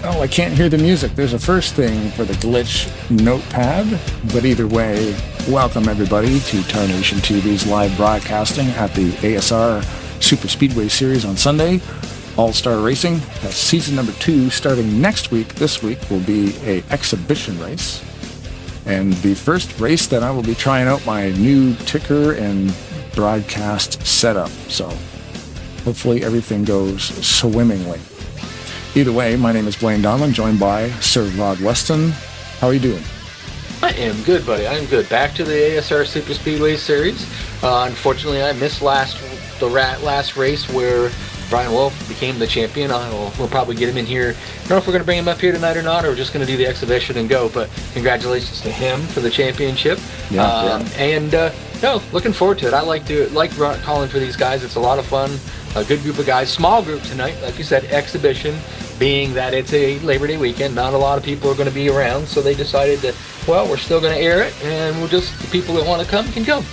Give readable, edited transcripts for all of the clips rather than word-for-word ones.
Oh, I can't hear the music. There's a first thing for the glitch notepad. But either way, welcome everybody to Tarnation TV's live broadcasting at the ASR Superspeedway series on Sunday. All-Star Racing. That's season number 2 starting next week. This week will be a exhibition race. And the first race that I will be trying out my new ticker and broadcast setup. So hopefully everything goes swimmingly. Either way, my name is Blaine Donlan, joined by Sir Rod Weston. How are you doing? I am good, buddy. I'm good. Back to the ASR Superspeedway series. Unfortunately, I missed the last race where Brian Wolf became the champion. We'll probably get him in here. I don't know if we're going to bring him up here tonight or not, or we're just going to do the exhibition and go. But congratulations to him for the championship. And No, looking forward to it. I like calling for these guys. It's a lot of fun. A good group of guys. Small group tonight, like you said, exhibition. Being that it's a Labor Day weekend, not a lot of people are going to be around, so they decided that, well, we're still going to air it, and the people that want to come can come.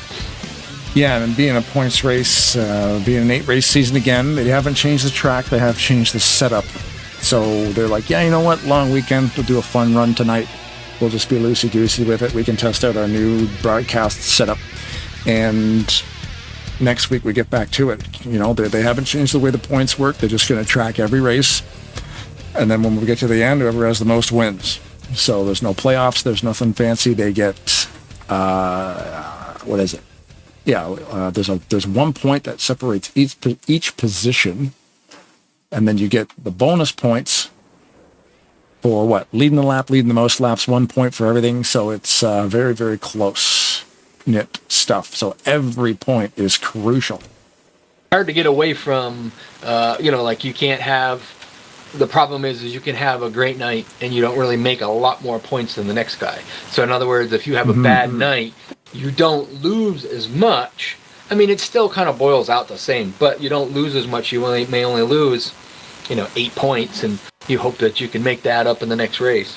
Yeah, and being a points race, being an 8-race season again, they haven't changed the track, they have changed the setup. So they're like, yeah, you know what, long weekend, we'll do a fun run tonight. We'll just be loosey-goosey with it. We can test out our new broadcast setup. And next week we get back to it. You know, they haven't changed the way the points work. They're just going to track every race. And then when we get to the end, whoever has the most wins. So there's no playoffs. There's nothing fancy. They get, what is it? Yeah, there's 1 point that separates each position. And then you get the bonus points for what? Leading the lap, leading the most laps, 1 point for everything. So it's very, very close-knit stuff. So every point is crucial. Hard to get away from, like you can't have... The problem is you can have a great night and you don't really make a lot more points than the next guy. So in other words, if you have a bad night, you don't lose as much. I mean, it still kind of boils out the same, but you don't lose as much. You may only lose, 8 points, and you hope that you can make that up in the next race.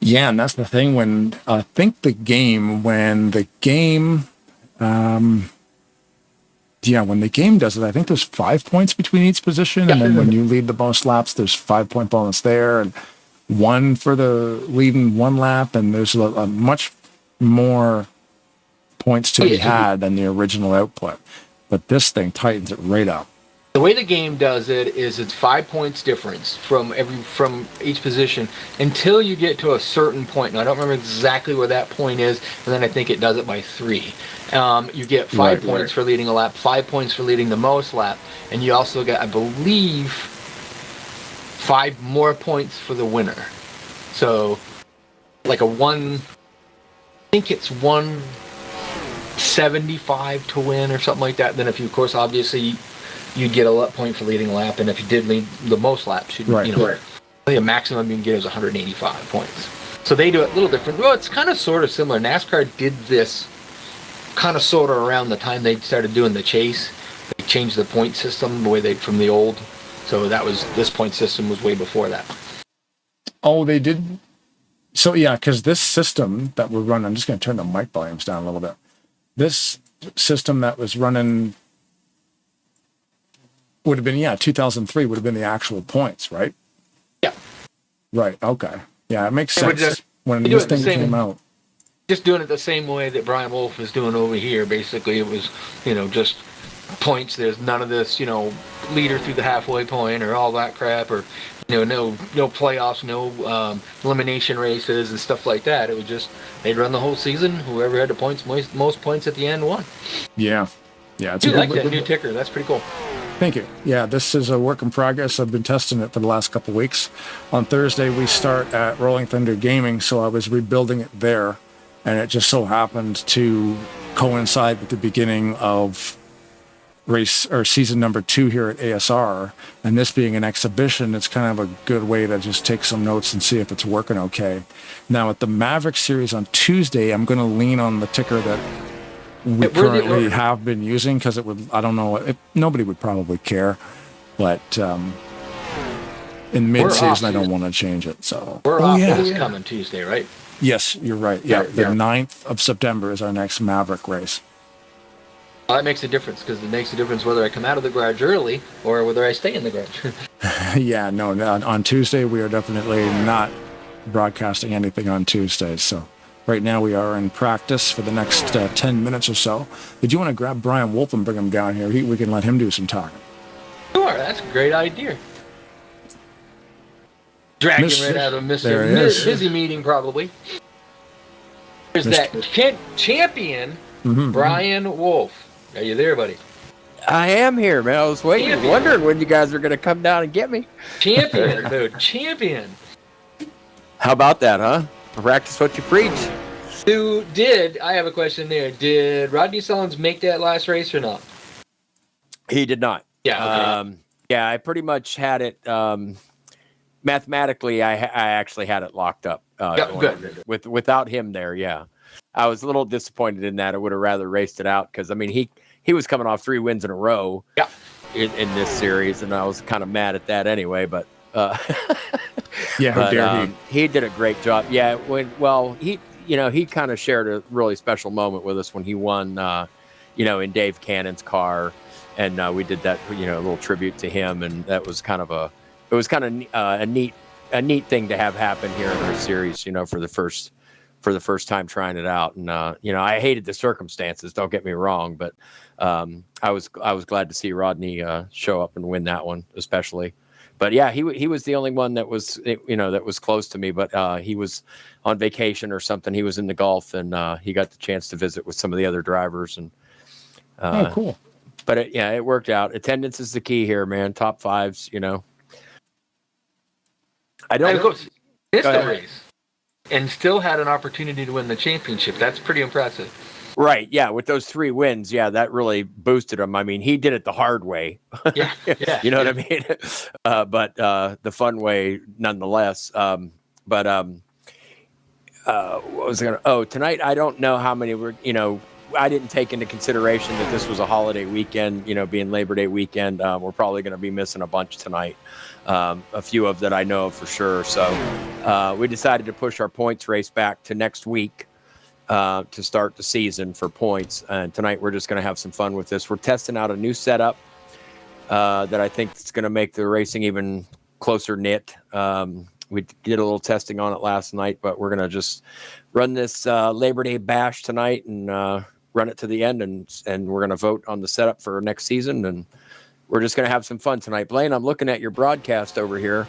Yeah, and that's the thing when the game does it, I think there's 5 points between each position, and then when you lead the most laps, there's 5 point bonus there, and 1 for the leading 1 lap, and there's a much more points to be had than the original output. But this thing tightens it right up. The way the game does it is it's 5 points difference from each position until you get to a certain point. Now I don't remember exactly where that point is, and then I think it does it by 3. You get 5 points for leading a lap, 5 points for leading the most lap, and you also get, I believe, 5 more points for the winner. So, like I think it's 175 to win or something like that. Then if you, of course, obviously, you'd get a point for leading a lap, and if you did lead the most laps, I think the maximum you can get is 185 points. So they do it a little different. Well, it's kind of sort of similar. NASCAR did this kind of sort of around the time they started doing the chase. They changed the point system the way from the old. So this point system was way before that. Oh, they did. So yeah, because this system that we're running, I'm just going to turn the mic volumes down a little bit. This system that was running would have been 2003 would have been the actual points, right? Yeah. Right. Okay. Yeah, it makes sense. When this thing came out. Just doing it the same way that Bryant Wolf is doing over here. Basically, it was, just points. There's none of this, leader through the halfway point or all that crap, or no playoffs, no elimination races and stuff like that. It was just they'd run the whole season. Whoever had the most points at the end won. Yeah. Yeah. I like that new ticker. That's pretty cool. Thank you. Yeah, this is a work in progress. I've been testing it for the last couple of weeks. On Thursday, we start at Rolling Thunder Gaming, so I was rebuilding it there, and it just so happened to coincide with the beginning of race or season number 2 here at ASR. And this being an exhibition, it's kind of a good way to just take some notes and see if it's working okay. Now, at the Maverick Series on Tuesday, I'm going to lean on the ticker that we currently have been using because it would, I don't know, nobody would probably care, but in mid-season I don't want to change it. So we're off this coming Tuesday, right? Yes, you're right. Yeah, the 9th of September is our next Maverick race. Well, that makes a difference because it makes a difference whether I come out of the garage early or whether I stay in the garage. Yeah, no, on Tuesday we are definitely not broadcasting anything on Tuesdays, so right now we are in practice for the next 10 minutes or so. Did you want to grab Bryant Wolf and bring him down here? We can let him do some talking. Sure, that's a great idea. Dragging right out of Mr. Busy meeting, probably. There's that champion, Bryant Wolf. Are you there, buddy? I am here, man. I was wondering when you guys were going to come down and get me. Champion, dude. Champion. How about that, huh? Practice what you preach. I have a question there. Did Rodney Sullins make that last race or not? He did not. Yeah. Okay. I pretty much had it. Mathematically, I actually had it locked up. Good. Without him there, yeah. I was a little disappointed in that. I would have rather raced it out because, I mean, he was coming off 3 wins in a row in this series, and I was kind of mad at that anyway. But yeah, how dare he did a great job. Yeah, he kind of shared a really special moment with us when he won, in Dave Cannon's car, and we did that, a little tribute to him, and that was kind of a neat thing to have happen here in our series, for the first time trying it out. And I hated the circumstances, don't get me wrong, but I was glad to see Rodney show up and win that one, especially. But yeah, he was the only one that was that was close to me, but he was on vacation or something. He was in the Gulf, and he got the chance to visit with some of the other drivers. And oh, cool. But it worked out. Attendance is the key here, man. Top fives, I don't know. Missed the race and still had an opportunity to win the championship. That's pretty impressive. Right. Yeah. With those 3 wins, that really boosted him. I mean, he did it the hard way. Yeah. You know what I mean? But the fun way nonetheless. What was I going to? Oh, tonight, I don't know how many were, I didn't take into consideration that this was a holiday weekend, being Labor Day weekend. We're probably going to be missing a bunch tonight. A few of that I know of for sure. So we decided to push our points race back to next week to start the season for points. And tonight we're just going to have some fun with this. We're testing out a new setup that I think is going to make the racing even closer knit. We did a little testing on it last night, but we're going to just run this Labor Day bash tonight and run it to the end. And we're going to vote on the setup for next season. And we're just going to have some fun tonight. Blaine, I'm looking at your broadcast over here.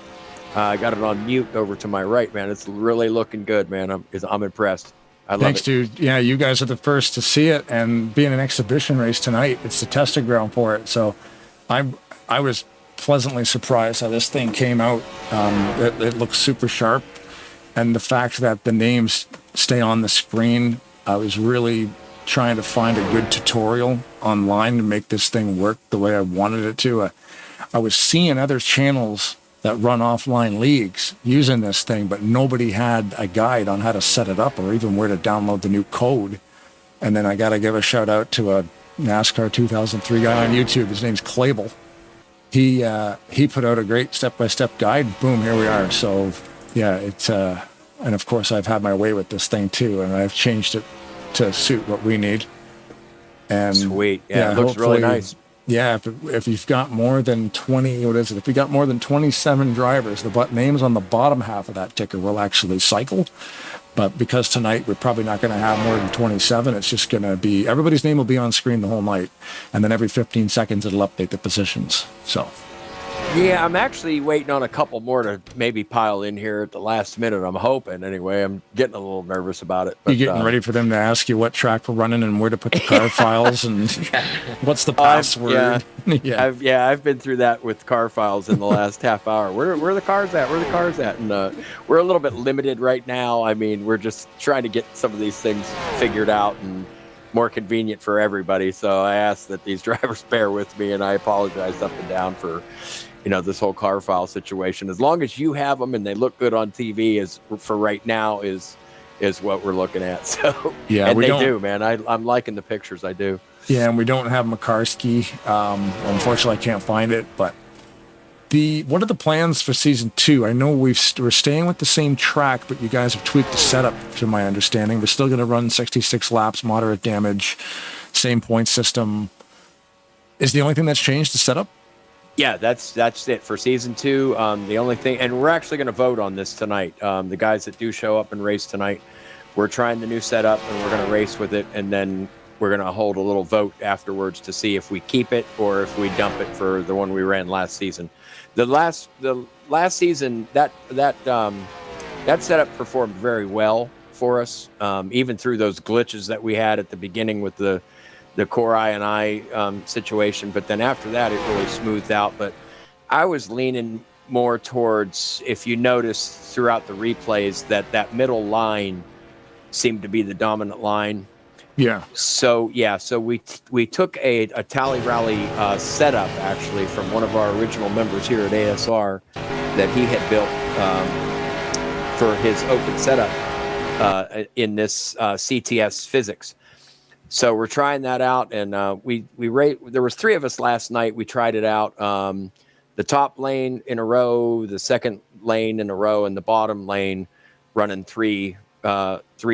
I got it on mute over to my right, man. It's really looking good, man. I'm impressed. I love Thanks, it. dude. Yeah, you guys are the first to see it, and being an exhibition race tonight, it's the testing ground for it. So I was pleasantly surprised how this thing came out. It looks super sharp, and the fact that the names stay on the screen, I was really trying to find a good tutorial online to make this thing work the way I wanted it to. I was seeing other channels that run offline leagues using this thing, but nobody had a guide on how to set it up or even where to download the new code. And then I got to give a shout out to a NASCAR 2003 guy on YouTube. His name's Clable. He put out a great step-by-step guide. Boom, here we are. So yeah, it's and of course I've had my way with this thing too, and I've changed it to suit what we need. And sweet. Yeah, it looks really nice. Yeah, if you've got more than 20, if we got more than 27 drivers, the names on the bottom half of that ticker will actually cycle. But because tonight we're probably not going to have more than 27, it's just going to be, everybody's name will be on screen the whole night. And then every 15 seconds it'll update the positions. So. Yeah, I'm actually waiting on a couple more to maybe pile in here at the last minute. I'm hoping anyway. I'm getting a little nervous about it. But, you're getting ready for them to ask you what track we're running and where to put the car files and what's the password. I've been through that with car files in the last half hour. Where are the cars at? Where are the cars at? And we're a little bit limited right now. I mean, we're just trying to get some of these things figured out and more convenient for everybody. So I ask that these drivers bear with me, and I apologize up and down for this whole car file situation. As long as you have them and they look good on TV, is for right now is what we're looking at. So yeah, and they do, man. I'm liking the pictures. I do. Yeah, and we don't have Makarski. Unfortunately, I can't find it. But what are the plans for season 2? I know we're staying with the same track, but you guys have tweaked the setup, to my understanding. We're still going to run 66 laps, moderate damage, same point system. Is the only thing that's changed the setup? Yeah, that's it for season 2. The only thing, and we're actually going to vote on this tonight. The guys that do show up and race tonight, we're trying the new setup and we're going to race with it, and then we're going to hold a little vote afterwards to see if we keep it or if we dump it for the one we ran last season. The last season, that setup performed very well for us, even through those glitches that we had at the beginning with the Core I situation. But then after that, it really smoothed out. But I was leaning more towards, if you notice throughout the replays, that middle line seemed to be the dominant line. Yeah. So we took a Tally Rally setup actually from one of our original members here at ASR that he had built for his open setup. in this CTS physics. So we're trying that out, and there was 3 of us last night. We tried it out. The top lane in a row, the second lane in a row, and the bottom lane running 3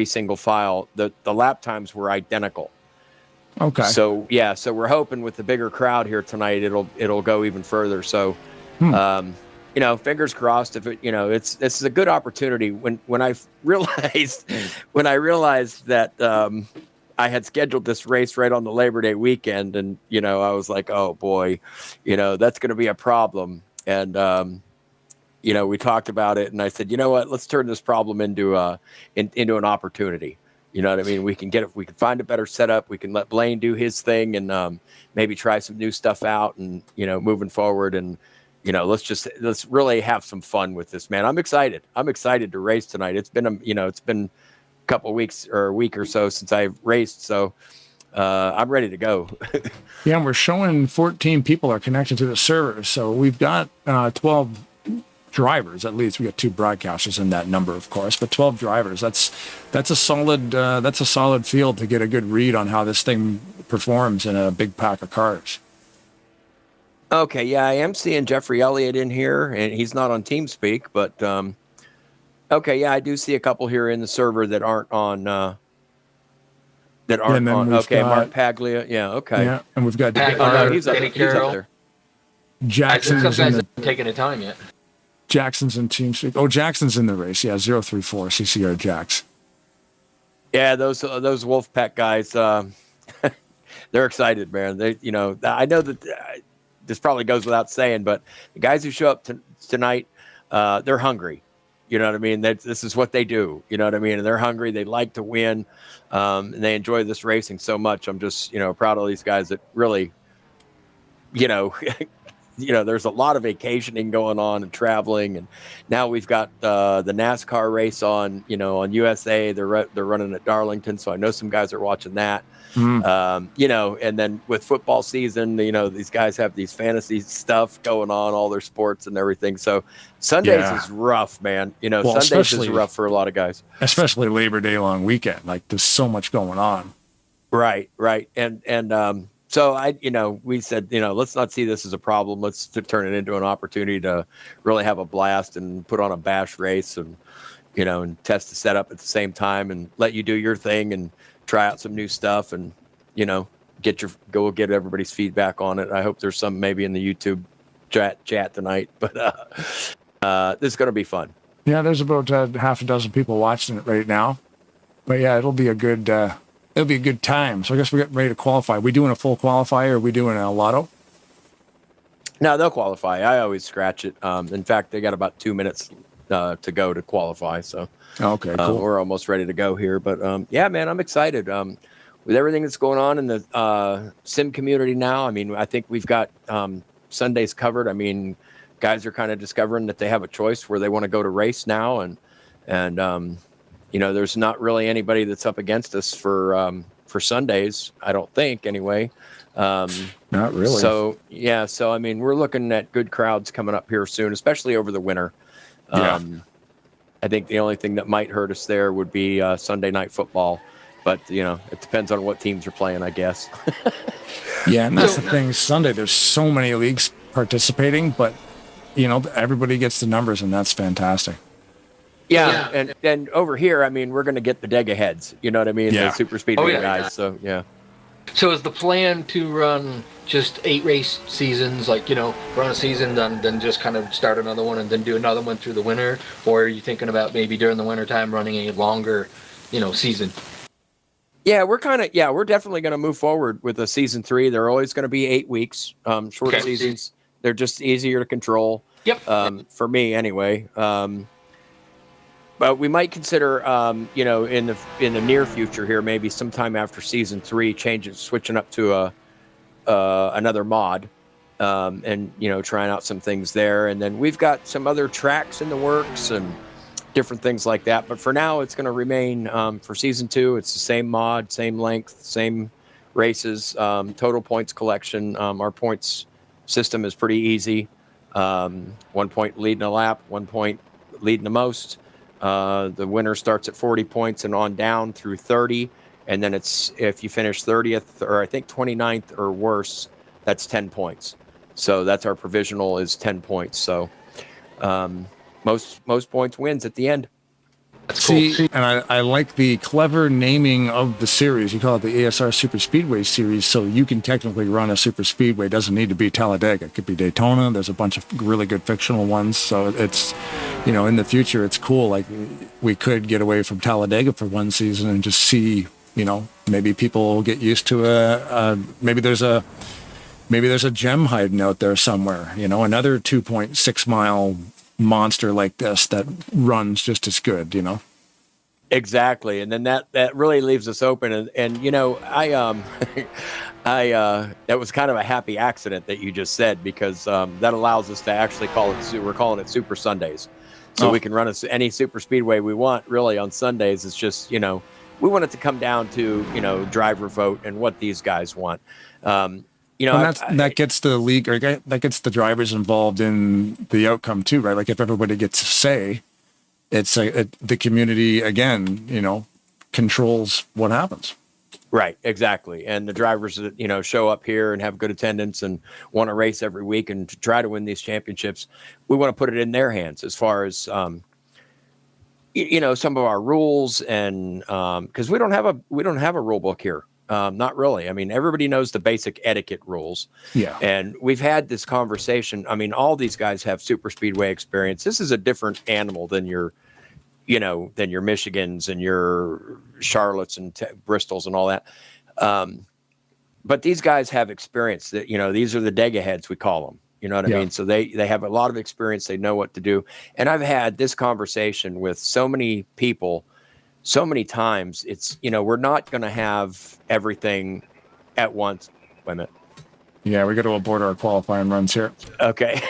single file. The lap times were identical. Okay. So yeah, so we're hoping with the bigger crowd here tonight, it'll go even further. So, fingers crossed. If it, this is a good opportunity. When I realized that I had scheduled this race right on the Labor Day weekend, and I was like, oh boy, that's going to be a problem. And we talked about it, and I said, you know what, let's turn this problem into an opportunity. You know what I mean? We can find a better setup. We can let Blaine do his thing, and maybe try some new stuff out, and moving forward, and let's really have some fun with this, man. I'm excited. I'm excited to race tonight. It's been a couple of weeks or a week or so since I've raced, so I'm ready to go. Yeah, and we're showing 14 people are connected to the server, so we've got 12 drivers at least. We got 2 broadcasters in that number, of course, but 12 drivers. That's a solid field to get a good read on how this thing performs in a big pack of cars. Okay, yeah, I am seeing Jeffrey Elliott in here, and he's not on TeamSpeak, but okay, yeah, I do see a couple here in the server that aren't on. Okay, Mark Paglia. Yeah, okay. Yeah, and we've got he's up there. Jackson's hasn't taken a time yet. Jackson's in TeamSpeak. Oh, Jackson's in the race. Yeah, 034 CCR Jax. Yeah, those Wolfpack guys. They're excited, man. They, I know that this probably goes without saying, but the guys who show up tonight, they're hungry. You know what I mean? This is what they do. You know what I mean? And they're hungry. They like to win, and they enjoy this racing so much. I'm just, proud of these guys that really, there's a lot of vacationing going on and traveling, and now we've got the NASCAR race on USA. They're running at Darlington, so I know some guys are watching that. And then with football season, these guys have these fantasy stuff going on, all their sports and everything. So Sundays is rough, man. Sundays is rough for a lot of guys, especially Labor Day long weekend. Like there's so much going on. Right. And so we said, let's not see this as a problem. Let's turn it into an opportunity to really have a blast and put on a bash race and, and test the setup at the same time and let you do your thing and try out some new stuff and, go get everybody's feedback on it. I hope there's some maybe in the YouTube chat tonight, but this is going to be fun. Yeah, there's about half a dozen people watching it right now, but yeah, it'll be a good time. So I guess we're getting ready to qualify. Are we doing a full qualifier? Or are we doing a lotto? No, they'll qualify. I always scratch it. In fact, they got about 2 minutes to go to qualify. So okay, cool. We're almost ready to go here. But yeah, man, I'm excited. With everything that's going on in the sim community now, I mean, I think we've got Sundays covered. I mean, guys are kind of discovering that they have a choice where they want to go to race now, and there's not really anybody that's up against us for Sundays, I don't think, anyway. Not really. So yeah, I mean, we're looking at good crowds coming up here soon, especially over the winter. Yeah. I think the only thing that might hurt us there would be Sunday night football, but it depends on what teams are playing, I guess. Yeah, and that's the thing. Sunday, there's so many leagues participating, but everybody gets the numbers, and that's fantastic. Yeah. And over here, I mean, we're going to get the Dega heads. You know what I mean? Yeah. The Superspeedway guys. Yeah. So yeah. So is the plan to run just 8 race seasons, like, run a season, then just kind of start another one and then do another one through the winter? Or are you thinking about maybe during the winter time running a longer, season? Yeah, we're definitely going to move forward with a season 3. They're always going to be 8 weeks, short seasons. They're just easier to control. Yep. For me anyway. But we might consider, in the near future here, maybe sometime after season 3, switching up to another mod, and trying out some things there. And then we've got some other tracks in the works and different things like that. But for now, it's going to remain for season 2. It's the same mod, same length, same races, total points collection. Our points system is pretty easy. 1 point leading a lap, 1 point leading the most. The winner starts at 40 points and on down through 30. And then it's, if you finish 30th or I think 29th or worse, that's 10 points. So that's our provisional is 10 points. So most points wins at the end. See, and I like the clever naming of the series. You call it the ASR Superspeedway series, so you can technically run a Superspeedway. It doesn't need to be Talladega. It could be Daytona. There's a bunch of really good fictional ones. So it's, in the future, it's cool. Like, we could get away from Talladega for one season and just see, maybe people get used to maybe there's a gem hiding out there somewhere, another 2.6 mile monster like this that runs just as good, Exactly. And then that really leaves us open. And I that was kind of a happy accident that you just said, because that allows us to actually we're calling it Super Sundays. So we can run any super speedway we want really on Sundays. It's just, we want it to come down to, driver vote and what these guys want. That gets the league, or that gets the drivers involved in the outcome too, right? Like, if everybody gets a say, it's the community again, controls what happens. Right, exactly. And the drivers that, show up here and have good attendance and want to race every week and to try to win these championships, we want to put it in their hands as far as, some of our rules, and because we don't have a rule book here. Not really. I mean, everybody knows the basic etiquette rules. Yeah. And we've had this conversation. I mean, all these guys have super speedway experience. This is a different animal than your Michigans and your Charlottes and Bristols and all that. But these guys have experience that, these are the Dega heads, we call them. You know what I mean? So they have a lot of experience. They know what to do. And I've had this conversation with so many people so many times. It's, we're not going to have everything at once. Wait a minute. Yeah, we got to abort our qualifying runs here. Okay.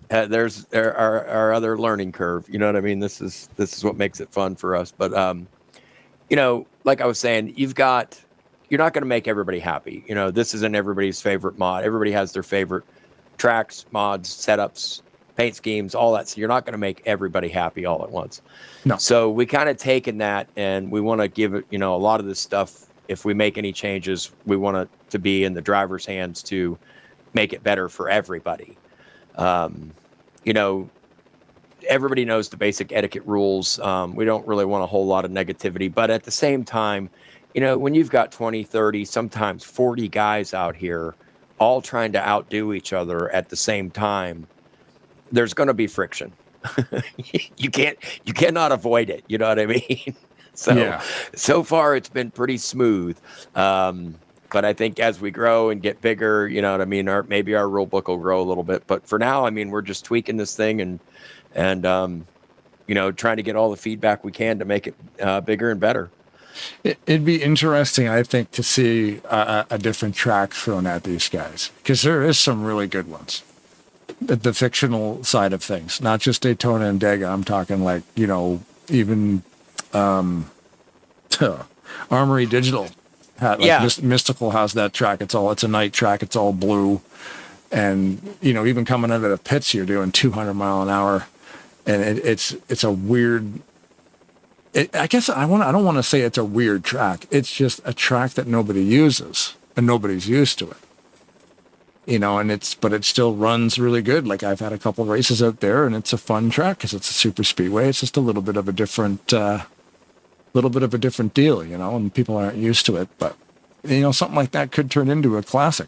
There's our other learning curve. You know what I mean? This is what makes it fun for us. But, like I was saying, you're not going to make everybody happy. This isn't everybody's favorite mod. Everybody has their favorite tracks, mods, setups, paint schemes, all that. So you're not going to make everybody happy all at once. No. So we kind of taken that, and we want to give it, a lot of this stuff. If we make any changes, we want it to be in the driver's hands to make it better for everybody. Everybody knows the basic etiquette rules. We don't really want a whole lot of negativity, but at the same time, when you've got 20, 30, sometimes 40 guys out here all trying to outdo each other at the same time, there's going to be friction. You cannot avoid it. You know what I mean? So far it's been pretty smooth. But I think as we grow and get bigger, you know what I mean, maybe our rule book will grow a little bit. But for now, I mean, we're just tweaking this thing and trying to get all the feedback we can to make it bigger and better. It'd be interesting, I think, to see a different track thrown at these guys, because there is some really good ones. The fictional side of things, not just Daytona and Dega. I'm talking like, even Armory Digital. Mystical has that track. It's a night track. It's all blue. And, even coming out of the pits, you're doing 200 mile an hour. And it's a weird, I guess I don't want to say it's a weird track. It's just a track that nobody uses and nobody's used to it. But it still runs really good. Like, I've had a couple of races out there, and it's a fun track because it's a super speedway. It's just a little bit of a different deal, and people aren't used to it. But, something like that could turn into a classic.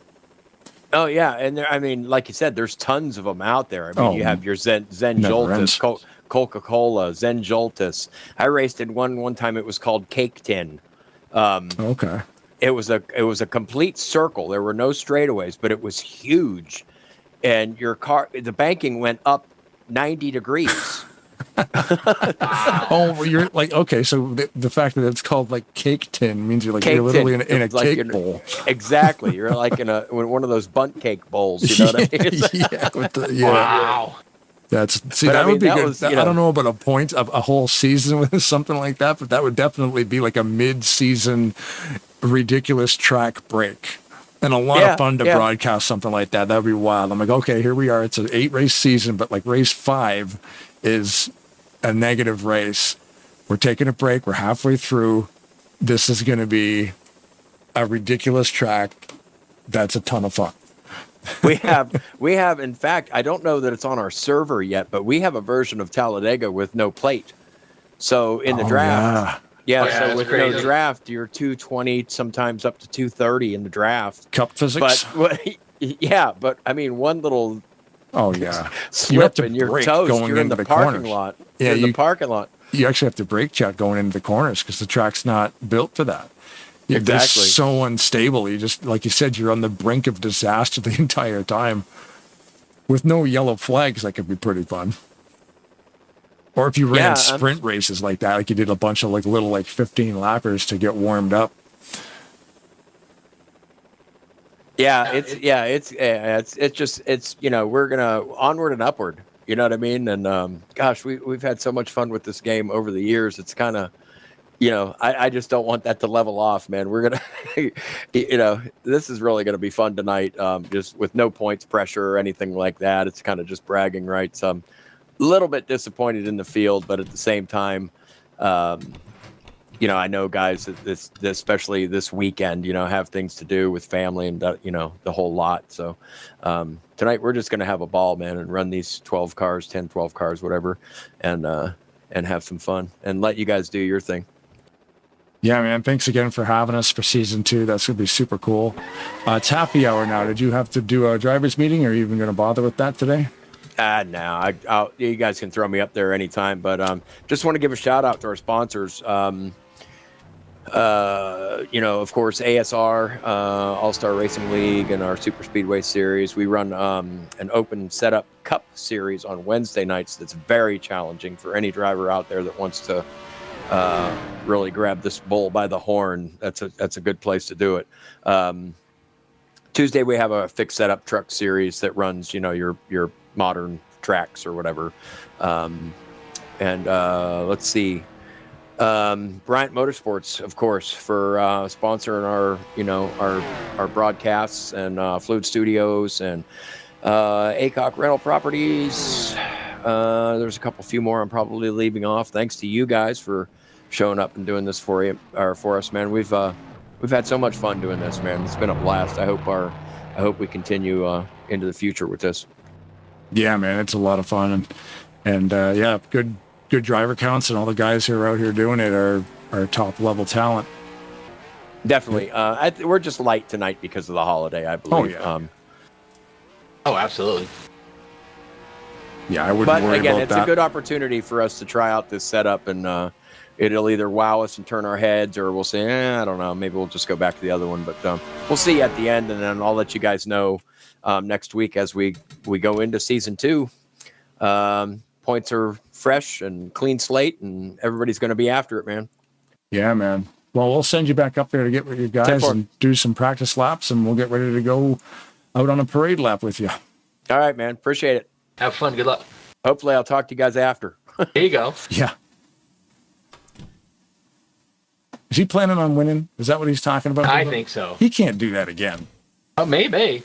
Oh yeah, and like you said, there's tons of them out there. You have your Zen Joltis, Coca-Cola, Zen Joltis. I raced in one time. It was called Cake Tin. Okay. It was a complete circle. There were no straightaways, but it was huge, and the banking went up 90 degrees. Oh, you're like, okay, so the fact that it's called like Cake Tin means you're literally in a cake bowl. Exactly, you're like in one of those bunt cake bowls. You know what I mean? Wow. That would be good. I don't know about a point of a whole season with something like that, but that would definitely be like a mid-season ridiculous track break. And a lot of fun to broadcast something like that. That would be wild. I'm like, okay, here we are. It's an 8-race season, but like race 5 is a negative race. We're taking a break. We're halfway through. This is going to be a ridiculous track. That's a ton of fun. we have, in fact, I don't know that it's on our server yet, but we have a version of Talladega with no plate. So in the draft, so with no draft, you're 220, sometimes up to 230 in the draft. Cup physics. But I mean, one little you have to and you're brake toast. going You're in into the the parking corners. lot. Yeah, you're in the parking lot. You actually have to brake check going into the corners because the track's not built for that. Exactly. It's so unstable. You just, like you said, you're on the brink of disaster the entire time. With no yellow flags, that could be pretty fun. Or if you ran sprint races like that, like you did a bunch of like little like 15 lappers to get warmed up. It's we're gonna onward and upward. You know what I mean? And gosh, we've had so much fun with this game over the years. It's kind of, I just don't want that to level off, man. We're gonna, this is really gonna be fun tonight. Just with no points pressure or anything like that. It's kind of just bragging rights. A little bit disappointed in the field, but at the same time, I know guys this especially this weekend, have things to do with family and the whole lot. So tonight we're just going to have a ball, man, and run these 12 cars, 10, 12 cars, whatever, and have some fun and let you guys do your thing. Yeah, man. Thanks again for having us for season 2. That's going to be super cool. It's happy hour now. Did you have to do a driver's meeting, or are you even going to bother with that today? No, you guys can throw me up there anytime, but just want to give a shout out to our sponsors. Of course, ASR, All-Star Racing League, and our Superspeedway series. We run an open setup cup series on Wednesday nights that's very challenging for any driver out there that wants to really grab this bull by the horn. That's a good place to do it. Tuesday we have a fixed setup truck series that runs, your modern tracks or whatever. Let's see. Bryant Motorsports, of course, for sponsoring our broadcasts, and Fluid Studios and ACOC Rental Properties. There's a few more I'm probably leaving off. Thanks to you guys for showing up and doing this for us, man. We've had so much fun doing this, man. It's been a blast. I hope we continue into the future with this. Yeah, man, it's a lot of fun, and good driver counts, and all the guys who are out here doing it are top level talent. Definitely. We're just light tonight because of the holiday, I believe. Oh, yeah. Absolutely. Yeah, I wouldn't worry about that. But again, it's a good opportunity for us to try out this setup, and it'll either wow us and turn our heads, or we'll say, I don't know, maybe we'll just go back to the other one. But we'll see at the end, and then I'll let you guys know next week as we go into season 2. Points are fresh and clean slate, and everybody's going to be after it, man. Yeah, man. Well, we'll send you back up there to get with your guys and do some practice laps, and we'll get ready to go out on a parade lap with you. All right, man. Appreciate it. Have fun. Good luck. Hopefully I'll talk to you guys after. There you go. Yeah. Is he planning on winning? Is that what he's talking about? I think so. He can't do that again. Oh, maybe.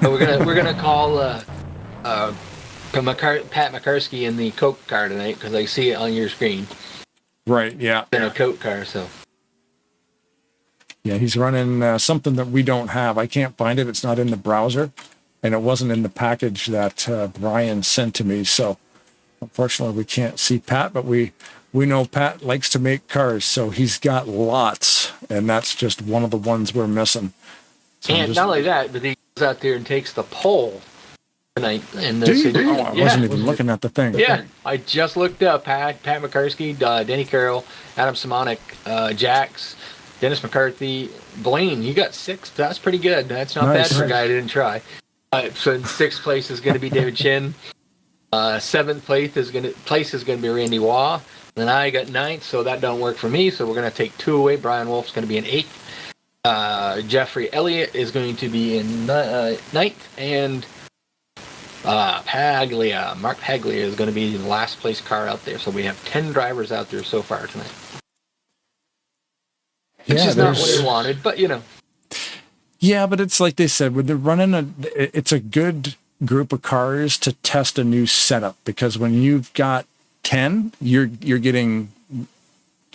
But we're gonna call Pat McCarsky in the Coke car tonight, because I see it on your screen. Right. Yeah. In a Coke car, so. Yeah, he's running something that we don't have. I can't find it. It's not in the browser, and it wasn't in the package that Brian sent to me. So, unfortunately, we can't see Pat, but we know Pat likes to make cars, so he's got lots, and that's just one of the ones we're missing. So and not only that, but he goes out there and takes the pole tonight. And I wasn't even looking at the thing. Yeah, I just looked up Pat McCarsky, Denny Carroll, Adam Simonik, Jax, Dennis McCarthy, Blaine. You got 6. That's pretty good. That's not bad for a guy who didn't try. So in 6th place is going to be David Chin. 7th place is going to be Randy Waugh. Then I got 9th, so that don't work for me. So we're going to take 2 away. Brian Wolf's going to be in 8th. Jeffrey Elliott is going to be in 9th, and Mark Paglia is going to be the last place car out there. So we have 10 drivers out there so far tonight. Which is not what he wanted, but Yeah, but it's like they said, when they're running it's a good group of cars to test a new setup, because when you've got 10, you're getting,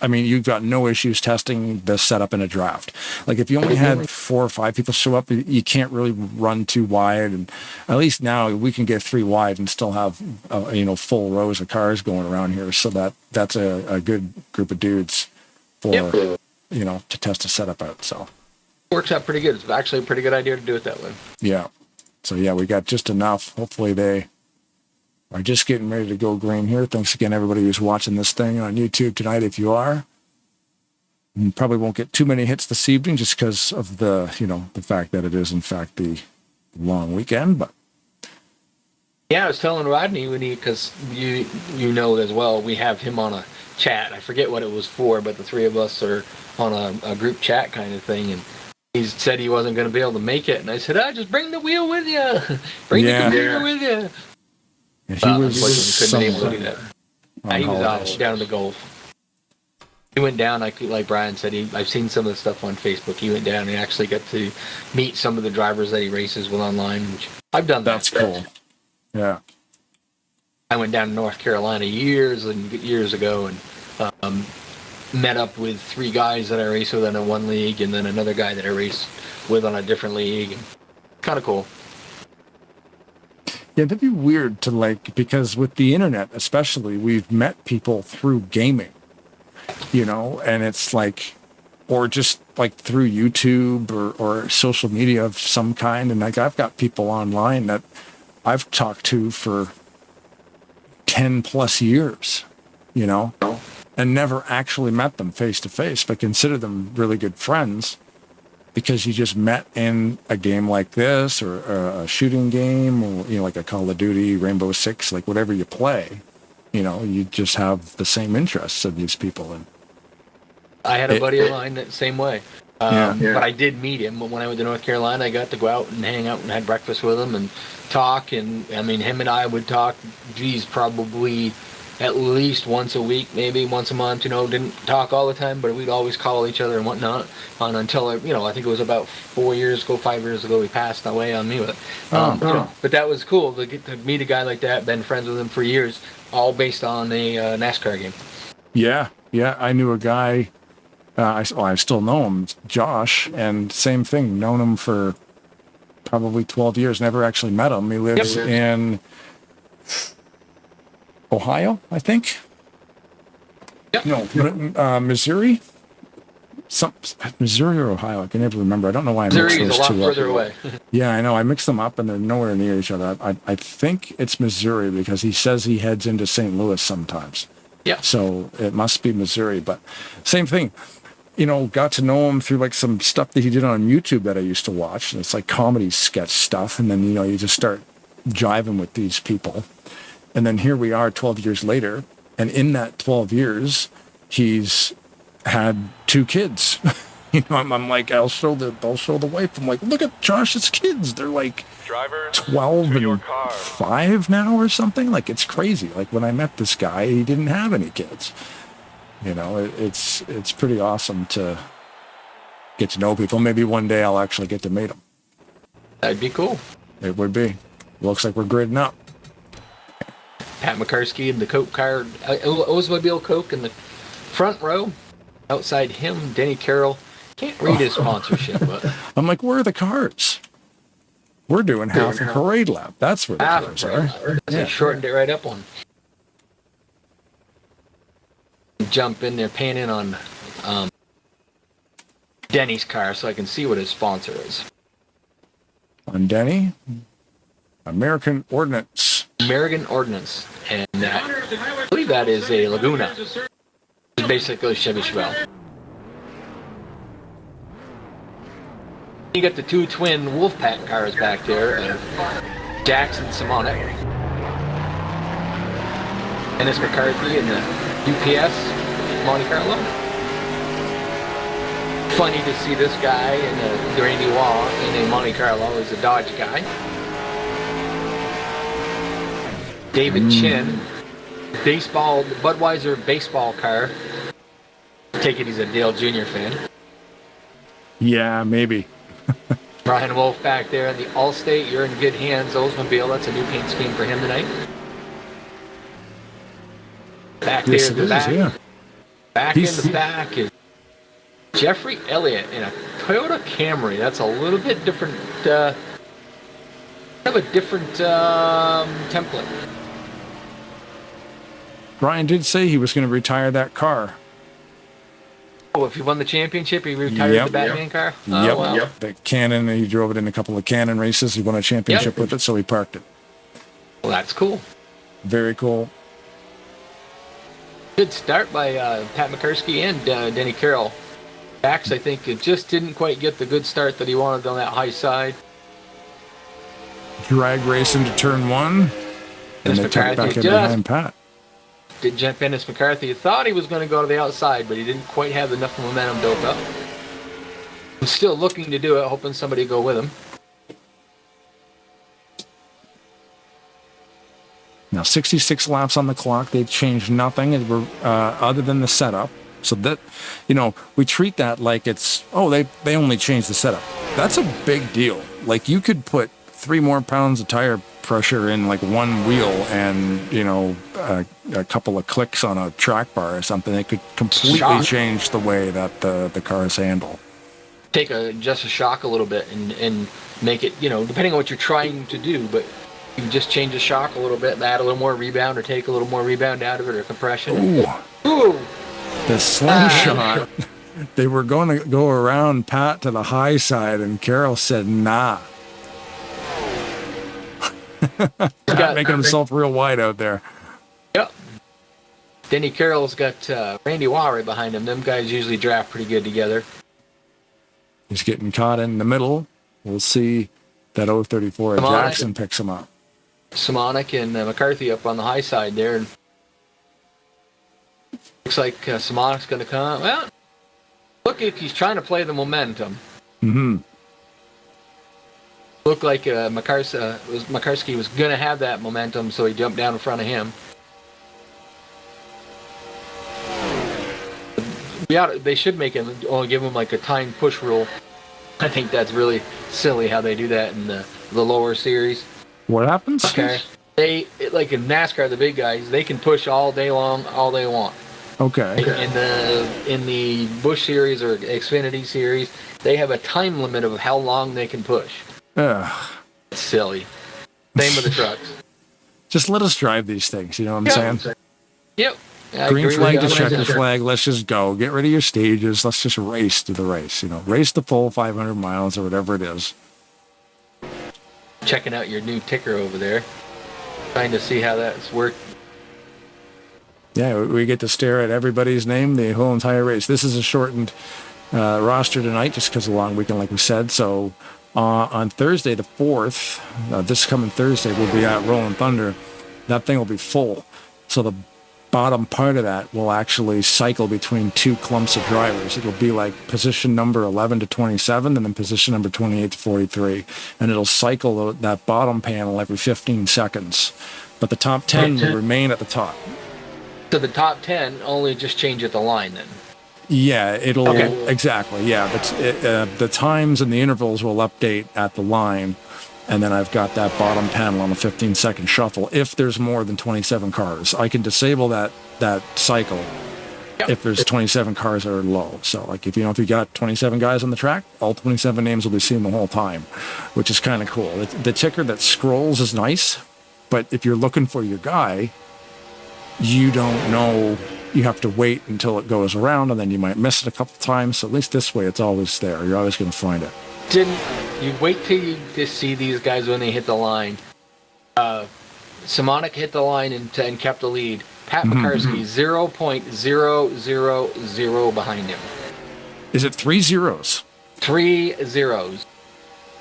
I mean, you've got no issues testing the setup in a draft. Like if you only had 4 or 5 people show up, you can't really run too wide. And at least now we can get 3 wide and still have, full rows of cars going around here. So that's a good group of dudes for, to test a setup out. So works out pretty good. It's actually a pretty good idea to do it that way. Yeah. So yeah, we got just enough. Hopefully they are just getting ready to go green here. Thanks again, everybody who's watching this thing on YouTube tonight. If you are, you probably won't get too many hits this evening just because of the fact that it is in fact the long weekend. But yeah, I was telling Rodney because you know as well, we have him on a chat. I forget what it was for, but the 3 of us are on a group chat kind of thing, and he said he wasn't going to be able to make it, and I said, just bring the wheel with you. Bring the computer with you. Yeah, he was couldn't be able to do that. He was out down in the Gulf. He went down, like Brian said, I've seen some of the stuff on Facebook. He went down and actually got to meet some of the drivers that he races with online, which I've done that. That's cool. Yeah. I went down to North Carolina years and years ago and met up with 3 guys that I raced with in one league and then another guy that I raced with on a different league. Kind of cool. Yeah, that'd be weird to because with the internet especially, we've met people through gaming, and it's or just through YouTube or social media of some kind. And I've got people online that I've talked to for 10 plus years, and never actually met them face to face, but consider them really good friends because you just met in a game like this or a shooting game or, like a Call of Duty, Rainbow Six, whatever you play, you just have the same interests of these people. And I had a buddy of mine that same way. But I did meet him when I went to North Carolina. I got to go out and hang out and had breakfast with him and talk. And I mean, him and I would talk, probably at least once a week, maybe once a month. Didn't talk all the time, but we'd always call each other and whatnot. Until I think it was about 5 years ago, he passed away on me. But that was cool to get to meet a guy like that. Been friends with him for years, all based on a NASCAR game. Yeah, I knew a guy. I still know him, Josh, and same thing. Known him for probably 12 years. Never actually met him. He lives in Ohio, I think. Yep. No, Missouri. Missouri or Ohio. I can never remember. I don't know why I mixed those two up. Missouri is a lot further away. Yeah, I know. I mixed them up, and they're nowhere near each other. I think it's Missouri because he says he heads into St. Louis sometimes. Yeah. So it must be Missouri, but same thing. Got to know him through some stuff that he did on YouTube that I used to watch. And it's comedy sketch stuff. And then, you just start jiving with these people. And then here we are 12 years later. And in that 12 years, he's had 2 kids. I'm like, I'll show the wife. I'm like, look at Josh's kids. They're 12 and 5 now or something. It's crazy. When I met this guy, he didn't have any kids. It's pretty awesome to get to know people. Maybe one day I'll actually get to meet them. That'd be cool. It would be. Looks like we're gridding up. Pat McCarsky in the Coke car, Oldsmobile Coke in the front row. Outside him, Denny Carroll. Can't read his sponsorship, but I'm like, where are the cars? We're doing half a parade lap. That's where the cars are. They shortened it right up on. Jump in there, pan in on Denny's car so I can see what his sponsor is. On Denny? American Ordnance. American Ordnance. And I believe that is a Laguna. It's basically Chevy Chevelle. You got the 2 twin Wolfpack cars back there. Jackson Simonek. Dennis McCarthy and the UPS Monte Carlo. Funny to see this guy in a Randy Wall in a Monte Carlo as a Dodge guy. David Chin, Budweiser baseball car. Take it he's a Dale Jr. fan. Yeah, maybe. Brian Wolf back there in the Allstate. You're in good hands. Oldsmobile. That's a new paint scheme for him tonight. Back Yes, there, it is, yeah. back in the back is Jeffrey Elliott in a Toyota Camry. That's a little bit different. Have a different template. Brian did say he was going to retire that car. Oh, if he won the championship, he retired the Batman car? Oh, Yep. wow. Yep. The Canon, he drove it in a couple of Canon races. He won a championship with it, so he parked it. Well, that's cool. Very cool. Good start by Pat McCursky and Denny Carroll. Dax, I think, it just didn't quite get the good start that he wanted on that high side. Drag race into turn one, and they took back in behind Pat. Dennis McCarthy thought he was going to go to the outside, but he didn't quite have enough momentum built up. I'm still looking to do it, hoping somebody go with him. Now, 66 laps on the clock. They've changed nothing other than the setup. So that, we treat that like it's, they only changed the setup. That's a big deal. Like, you could put 3 more pounds of tire pressure in like one wheel and, a couple of clicks on a track bar or something. It could completely change the way that the cars handle. Take just a shock a little bit and make it, depending on what you're trying to do, but you can just change the shock a little bit and add a little more rebound or take a little more rebound out of it or compression. Ooh. The slingshot. They were going to go around Pat to the high side, and Carroll said, nah. Pat making himself real wide out there. Yep. Denny Carroll's got Randy Waugh right behind him. Them guys usually draft pretty good together. He's getting caught in the middle. We'll see that 034 Jackson picks him up. Simonik and McCarthy up on the high side there. And looks like Simonik's going to come. Well, look, he's trying to play the momentum. Mm-hmm. Looked like McCarsky was going to have that momentum, so he jumped down in front of him. They should only give him like a time push rule. I think that's really silly how they do that in the lower series. What happens? Okay. Like in NASCAR, the big guys, they can push all day long, all they want. Okay. In the Busch series or Xfinity series, they have a time limit of how long they can push. Ugh. It's silly. Same with the trucks. Just let us drive these things, you know what I'm saying? Yep. Green flag to checker flag, let's just go. Get rid of your stages, let's just race to the race. Race the full 500 miles or whatever it is. Checking out your new ticker over there. Trying to see how that's worked. Yeah, we get to stare at everybody's name the whole entire race. This is a shortened roster tonight just because of the long weekend, like we said. So on Thursday, the 4th, this coming Thursday, we'll be at Rolling Thunder. That thing will be full. So the bottom part of that will actually cycle between 2 clumps of drivers. It'll be like position number 11 to 27 and then position number 28 to 43. And it'll cycle that bottom panel every 15 seconds. But the top 10 will remain at the top. So the top 10 only just change at the line then? Yeah, exactly. Yeah, the times and the intervals will update at the line. And then I've got that bottom panel on a 15-second shuffle. If there's more than 27 cars, I can disable that cycle if there's 27 cars that are low. So, like, if you got 27 guys on the track, all 27 names will be seen the whole time, which is kind of cool. The ticker that scrolls is nice, but if you're looking for your guy, you don't know. You have to wait until it goes around, and then you might miss it a couple times. So at least this way, it's always there. You're always going to find it. You wait till you just see these guys when they hit the line. Simonik hit the line and kept the lead. Pat McCarsky 0.000 behind him. Is it 3 zeros? 3 zeros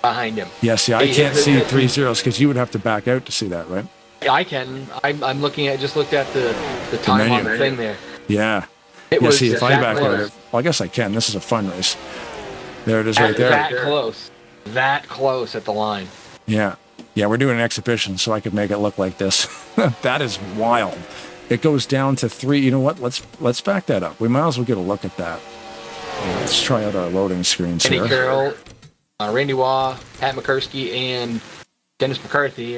behind him. Yeah, see, I can't see 3 zeros because you would have to back out to see that, right? I can. I'm looking at just looked at the time on the thing there. Yeah. See, if I back out, well, I guess I can. This is a fun race. There it is right there. That close at the line. Yeah. Yeah, we're doing an exhibition, so I could make it look like this. That is wild. It goes down to 3. You know what? Let's back that up. We might as well get a look at that. Let's try out our loading screens here. Denny Carroll, Randy Waugh, Pat McCursky, and Dennis McCarthy.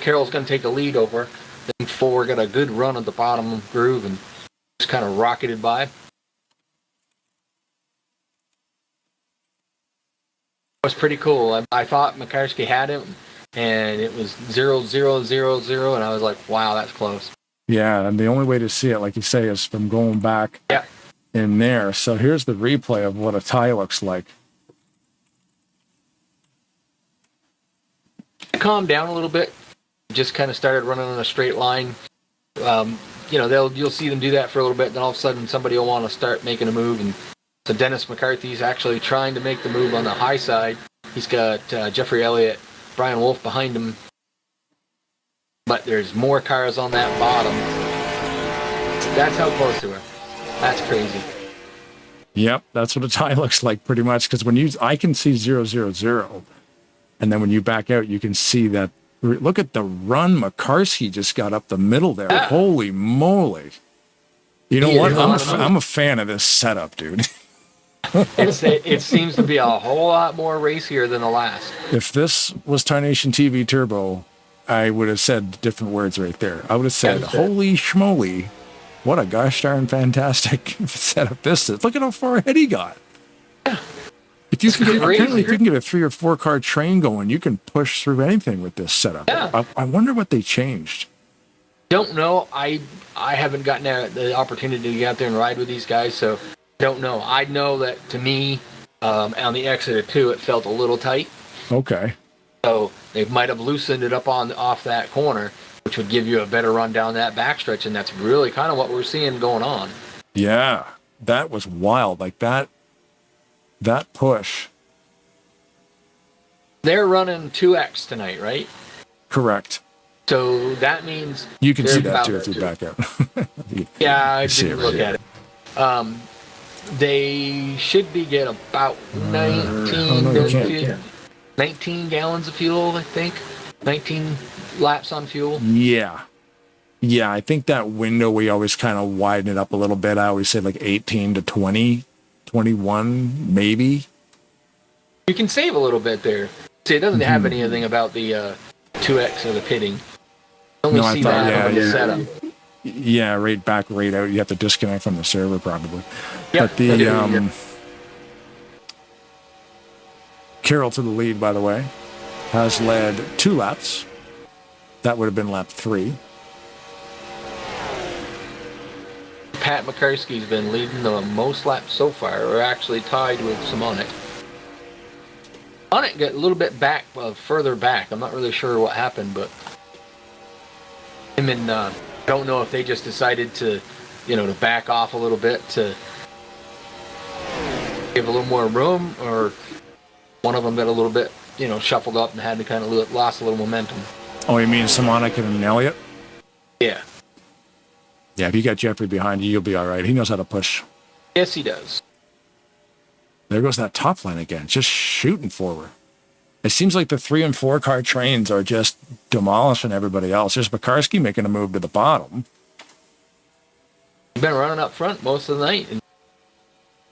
Carroll's going to take the lead over Then 4 got a good run at the bottom groove and just kind of rocketed by. It was pretty cool. I thought Makarski had him, and it was 0-0-0-0, and I was like, wow, that's close. Yeah, and the only way to see it, like you say, is from going back in there. So here's the replay of what a tie looks like. Calmed down a little bit. Just kind of started running in a straight line. You'll see them do that for a little bit, then all of a sudden somebody will want to start making a move, and so Dennis McCarthy's actually trying to make the move on the high side. He's got Jeffrey Elliott, Brian Wolf behind him, but there's more cars on that bottom. That's how close to her. That's crazy. Yep, that's what a tie looks like pretty much, because I can see 0-0-0, and then when you back out, you can see that. Look at the run Makarski just got up the middle there. Yeah. Holy moly. You know what? I'm a fan of this setup, dude. It seems to be a whole lot more racier than the last. If this was Tarnation TV Turbo, I would have said different words right there. I would have said, holy schmoly, what a gosh darn fantastic setup this is. Look at how far ahead he got. If you can get a 3 or 4 car train going, you can push through anything with this setup. Yeah. I wonder what they changed. Don't know. I haven't gotten the opportunity to get out there and ride with these guys, so don't know. I know that to me, on the exit of 2, it felt a little tight. Okay. So they might have loosened it up off that corner, which would give you a better run down that backstretch, and that's really kind of what we're seeing going on. Yeah, that was wild. Like that push. They're running 2X tonight, right? Correct. So that means you can see that too if you back out. Yeah, I didn't look at it. They should be getting about 19 gallons of fuel, I think. 19 laps on fuel. Yeah. Yeah, I think that window we always kind of widen it up a little bit. I always say like 18 to 20, 21 maybe. You can save a little bit there. See, it doesn't have anything about the 2X or the pitting. Only see that on the setup. Yeah, right back, right out. You have to disconnect from the server probably. Yep. But the Carroll to the lead, by the way, has led 2 laps. That would have been lap 3. Pat McCarski's been leading the most laps so far. We're actually tied with Simonet. Simonet got a little bit back, further back. I'm not really sure what happened, but him and don't know if they just decided to, to back off a little bit to give a little more room, or one of them got a little bit, shuffled up and had to kind of lost a little momentum. Oh, you mean Simonet and Elliott? Yeah. Yeah, if you got Jeffrey behind you, you'll be all right. He knows how to push. Yes, he does. There goes that top line again, just shooting forward. It seems like the 3 and 4 car trains are just demolishing everybody else. There's Makarski making a move to the bottom. He's been running up front most of the night.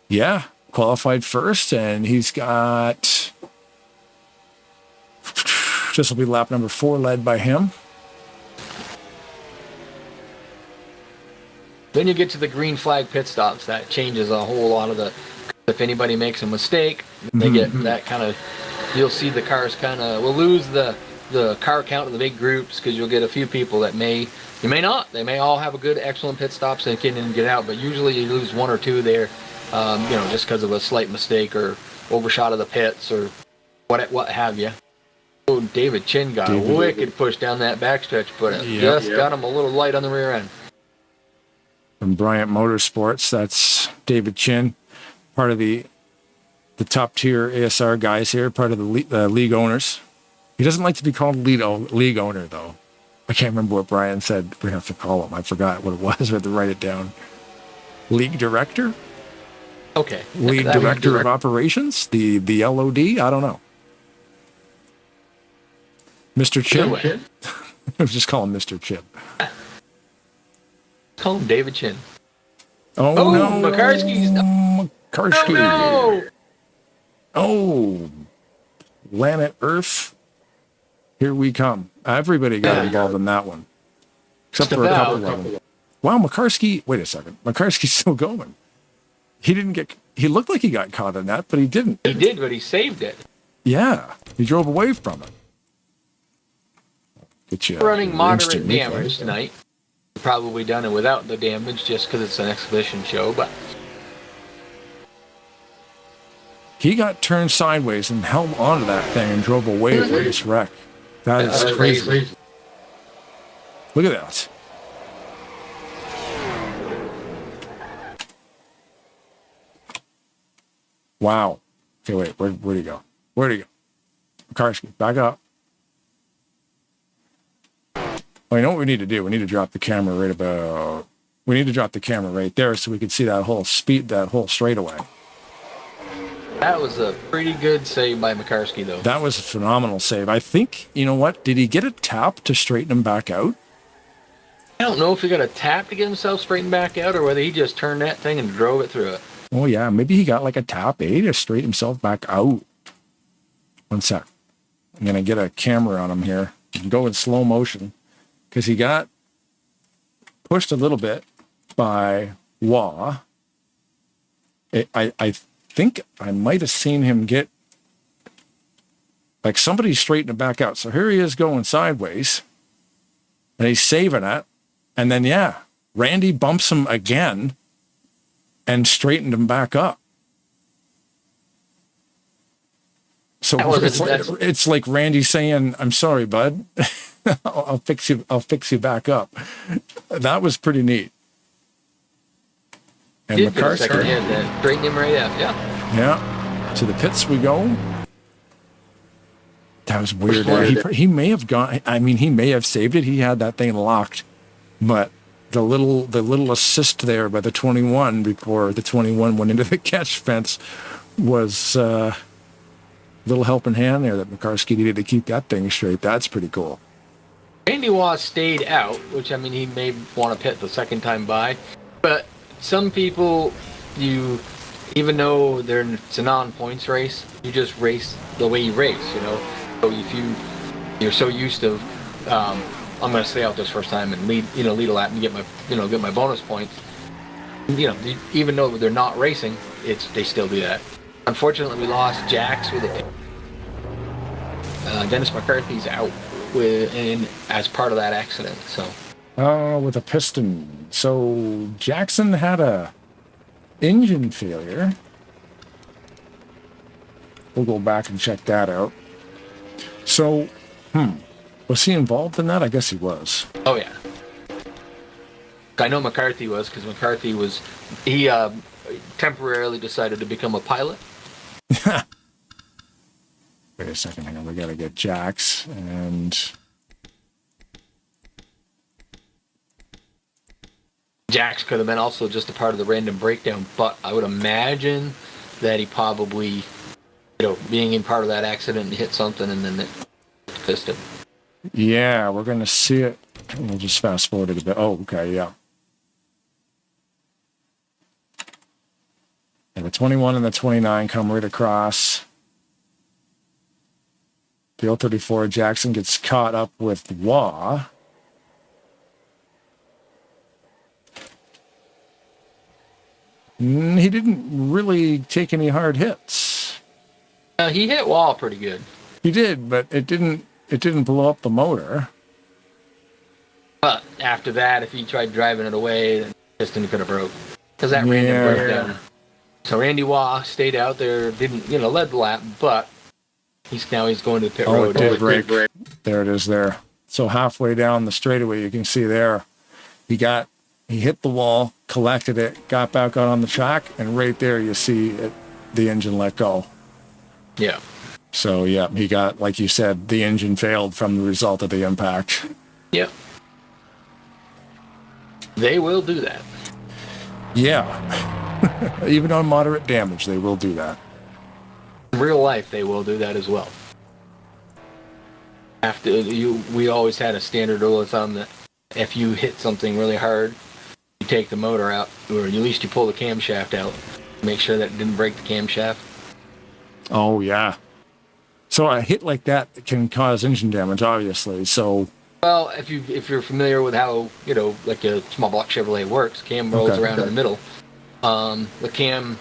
Yeah, qualified first, and he's got... This will be lap number 4, led by him. When you get to the green flag pit stops, that changes a whole lot of the... If anybody makes a mistake, they get that kind of... You'll see the cars kind of... We'll lose the car count of the big groups, because you'll get a few people that may... You may not. They may all have a good, excellent pit stops and get in and get out, but usually you lose 1 or 2 there, just because of a slight mistake or overshot of the pits or what have you. Oh, David Chin got a wicked push down that backstretch, but it got him a little light on the rear end. From Bryant Motorsports, that's David Chin, part of the top tier ASR guys here, part of the league owners. He doesn't like to be called league owner, though. I can't remember what Brian said we have to call him. I forgot what it was. We had to write it down. League director? Okay. League director of operations? The LOD? I don't know. Mr. Chin? I was just calling Mr. Chin. Call him David Chin. Oh no. Makarski's... Makarski. Oh, no. Oh. Planet Earth. Here we come. Everybody got involved in that one. Except for a couple of them. Wow, Makarski, wait a second. Makarski's still going. He looked like he got caught in that, but he didn't. He did, but he saved it. Yeah, he drove away from it. Get you running moderate damage tonight. Probably done it without the damage just because it's an exhibition show, but he got turned sideways and held onto that thing and drove away from this wreck. That is crazy. Look at that. Wow. Okay, wait. Where'd he go? Where'd he go? Karski, back up. Oh, you know what we need to do? We need to drop the camera right about... We need to drop the camera right there so we can see that whole straightaway. That was a pretty good save by Makarski, though. That was a phenomenal save. I think, you know what? Did he get a tap to straighten him back out? I don't know if he got a tap to get himself straightened back out or whether he just turned that thing and drove it through it. Oh, yeah. Maybe he got like a tap, to straighten himself back out. One sec. I'm going to get a camera on him here and go in slow motion because he got pushed a little bit by Wah. I think I might have seen him get like somebody straightened him back out. So here he is going sideways and he's saving it. And then, yeah, Randy bumps him again and straightened him back up. So it's like Randy saying, "I'm sorry, bud. I'll fix you back up." That was pretty neat. And McCarthy, straighten him right up. Yeah. To the pits we go. That was weird. He may have gone. I mean, he may have saved it. He had that thing locked, but the little assist there by the 21 before the 21 went into the catch fence was a little helping hand there that Makarski needed to keep that thing straight. That's pretty cool. Randy Waugh stayed out, which, I mean, he may want to pit the second time by, but some people, even though it's a non-points race, you just race the way you race, So if you're so used to, I'm going to stay out this first time and lead a lap and get my bonus points. Even though they're not racing, they still do that. Unfortunately, we lost Jax with a pit. Dennis McCarthy's out as part of that accident. So. With a piston. So Jackson had a engine failure. We'll go back and check that out. So, was he involved in that? I guess he was. Oh, yeah. I know McCarthy was, because McCarthy he temporarily decided to become a pilot. Wait a second, hang on. We got to get Jax and... Jax could have been also just a part of the random breakdown, but I would imagine that he probably, being in part of that accident and hit something and then it pissed him. Yeah, we're going to see it. We'll just fast forward it a bit. Oh, okay, yeah. And the 21 and the 29 come right across. The 034 Jackson gets caught up with Waugh. He didn't really take any hard hits. He hit Waugh pretty good. He did, but it didn't blow up the motor. But after that, if he tried driving it away, the piston could have broke. Because that random breakdown. So Randy Waugh stayed out there, didn't, led the lap, but he's going to the pit road. It did break. There it is there. So halfway down the straightaway, you can see there, he hit the wall, collected it, got back out on the track, and right there you see the engine let go. Yeah. So, yeah, he got, like you said, the engine failed from the result of the impact. Yep. They will do that. Yeah. Even on moderate damage, they will do that. In real life, they will do that as well. We always had a standard rule of thumb that if you hit something really hard, you take the motor out, or at least you pull the camshaft out. Make sure that it didn't break the camshaft. Oh, yeah. So a hit like that can cause engine damage, obviously. So Well, if you're familiar with how, like a small block Chevrolet works, cam rolls around in the middle. The cam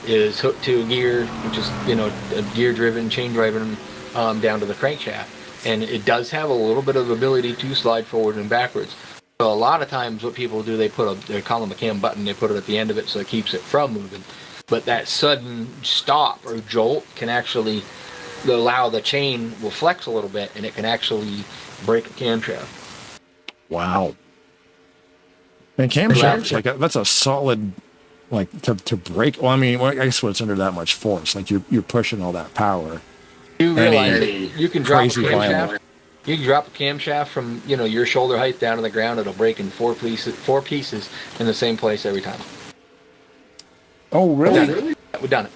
is hooked to a gear, which is, a gear-driven, chain-driven, down to the crankshaft. And it does have a little bit of ability to slide forward and backwards. So a lot of times what people do, they call them a cam button, they put it at the end of it so it keeps it from moving. But that sudden stop or jolt can actually allow the chain will flex a little bit, and it can actually break a camshaft. Wow. And camshaft, that's a solid, to break. Well, I mean, I guess when it's under that much force, like you're pushing all that power. You realize you can drop a camshaft. You can drop a camshaft from your shoulder height down to the ground. It'll break in four pieces in the same place every time. Oh, really? We've done it.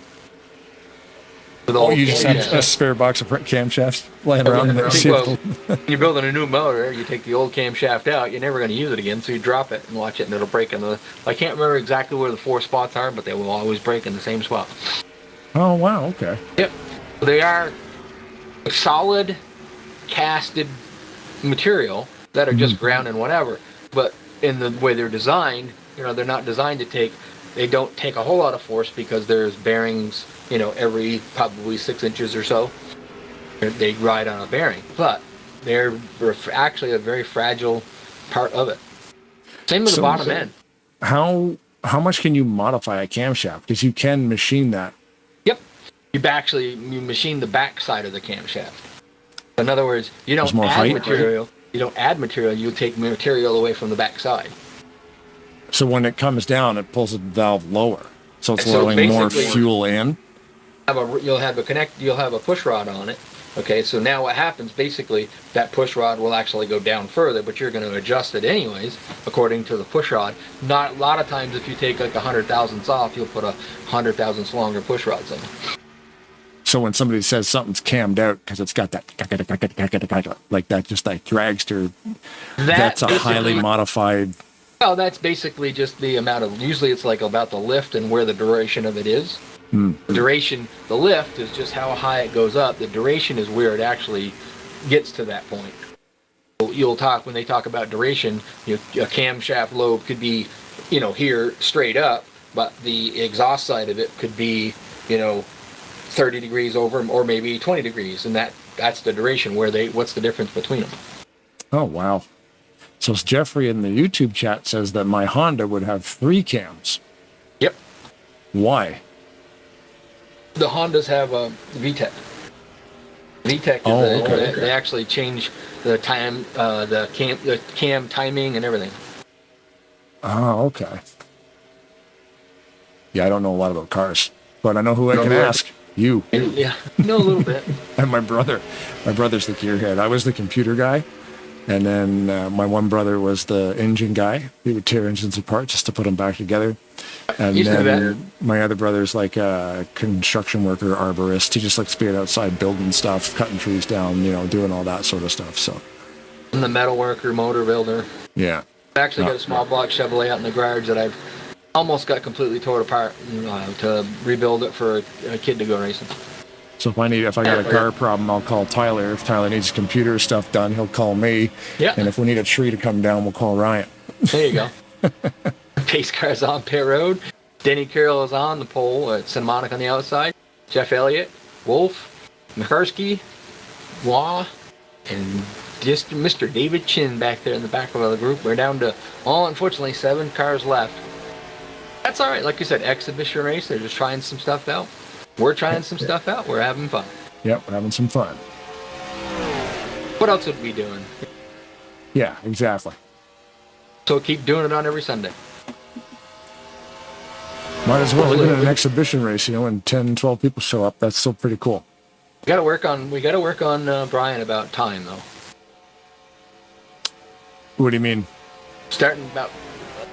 You just have a spare box of camshafts laying around in when you're building a new motor, you take the old camshaft out, you're never going to use it again, so you drop it and watch it, and it'll break I can't remember exactly where the 4 spots are, but they will always break in the same spot. Oh, wow, okay. Yep. They are solid casted material that are just ground and whatever, but in the way they're designed, they're not designed to they don't take a whole lot of force because there's bearings, every probably 6 inches or so. They ride on a bearing, but they're actually a very fragile part of it. Same with the bottom end. How much can you modify a camshaft? Because you can machine that. Yep. You machine the back side of the camshaft. In other words, you don't add material. You don't add material. You take material away from the back side. So when it comes down, it pulls the valve lower, so it's allowing more fuel in. You'll have a push rod on it. Okay, so now what happens? Basically, that push rod will actually go down further, but you're going to adjust it anyways according to the push rod. Not a lot of times, if you take like 100 thousandths off, you'll put 100 thousandths longer push rods in. So when somebody says something's cammed out because it's got that like that, just like dragster, that's a highly modified. Well, that's basically just the amount of. Usually, it's like about the lift and where the duration of it is. The lift is just how high it goes up. The duration is where it actually gets to that point. When they talk about duration, a camshaft lobe could be, here straight up, but the exhaust side of it could be, 30 degrees over or maybe 20 degrees, and that's the duration. What's the difference between them? Oh wow! So Jeffrey in the YouTube chat says that my Honda would have 3 cams. Yep. Why? The Hondas have a VTEC. VTEC is they actually change the time, the cam timing and everything. Oh, okay. Yeah, I don't know a lot about cars, but I know who I can ask. You. Yeah, a little bit. And my brother. My brother's the gearhead. I was the computer guy. And then my one brother was the engine guy. He would tear engines apart just to put them back together. And then my other brother's like a construction worker, arborist. He just likes to be outside building stuff, cutting trees down, doing all that sort of stuff. So I'm the metal worker, motor builder. Yeah. I've actually got a small block Chevrolet out in the garage that I've almost got completely torn apart to rebuild it for a kid to go racing. So if I got a car problem, I'll call Tyler. If Tyler needs computer stuff done, he'll call me. Yeah. And if we need a tree to come down, we'll call Ryan. There you go. Pace car's on pit road. Denny Carroll is on the pole at Santa Monica on the outside. Jeff Elliott, Wolf, Mikarsky, Wah, and just Mr. David Chin back there in the back of the group. We're down to, unfortunately, 7 cars left. That's all right. Like you said, exhibition race. They're just trying some stuff out. We're trying some stuff out. We're having fun. Yep, we're having some fun. What else would we be doing? Yeah, exactly. So keep doing it on every Sunday. Might as well. Even in an exhibition race, when 10, 12 people show up, that's still pretty cool. We got to work on Brian about time, though. What do you mean? Starting about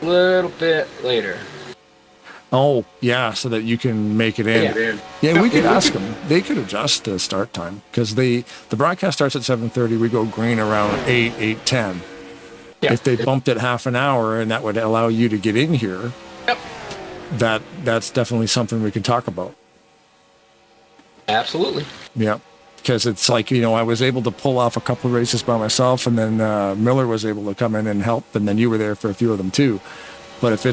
a little bit later. Oh, yeah, so that you can make it in. Yeah, we could ask them. They could adjust the start time because the broadcast starts at 7:30. We go green around 8:10. Yeah. If they bumped it half an hour and that would allow you to get in here, that's definitely something we could talk about. Absolutely. Yeah. because it's like, you know, I was able to pull off a couple of races by myself, and then Miller was able to come in and help, and then you were there for a few of them too. But if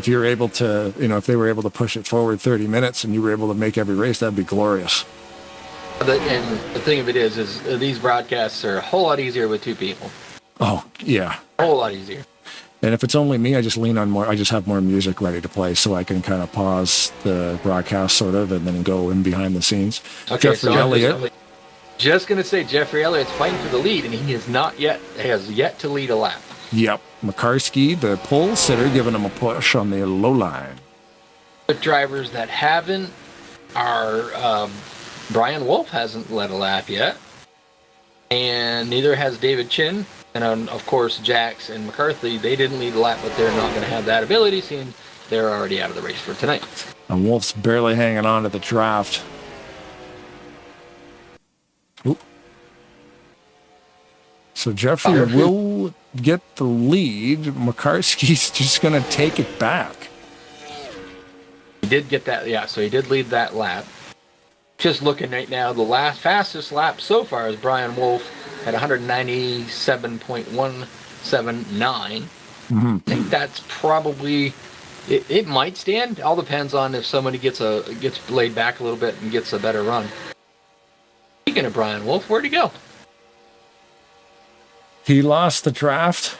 you're able to, you know, if they were able to push it forward 30 minutes and you were able to make every race, that'd be glorious. And the thing of it is these broadcasts are a whole lot easier with two people. Oh, yeah. A whole lot easier. And if it's only me, I just lean on more. I just have more music ready to play, so I can kind of pause the broadcast sort of, and then go in behind the scenes. Okay, Jeffrey Elliott. Just gonna say Jeffrey Elliott's fighting for the lead, and he has yet to lead a lap. Yep, Makarski, the pole sitter, giving him a push on the low line. The drivers that haven't are Brian Wolf hasn't led a lap yet, and neither has David Chin. And of course, Jax and McCarthy, they didn't lead a lap, but they're not going to have that ability, seeing they're already out of the race for tonight. And Wolf's barely hanging on to the draft. Oop. So Jeffrey will get the lead. McCarski's just going to take it back. He did get that, yeah, so he did lead that lap. Just looking right now, the fastest lap so far is Brian Wolf at 197.179. I think that's probably it might stand. All depends on if somebody gets laid back a little bit and gets a better run. Speaking of Brian Wolf, where'd he go? He lost the draft.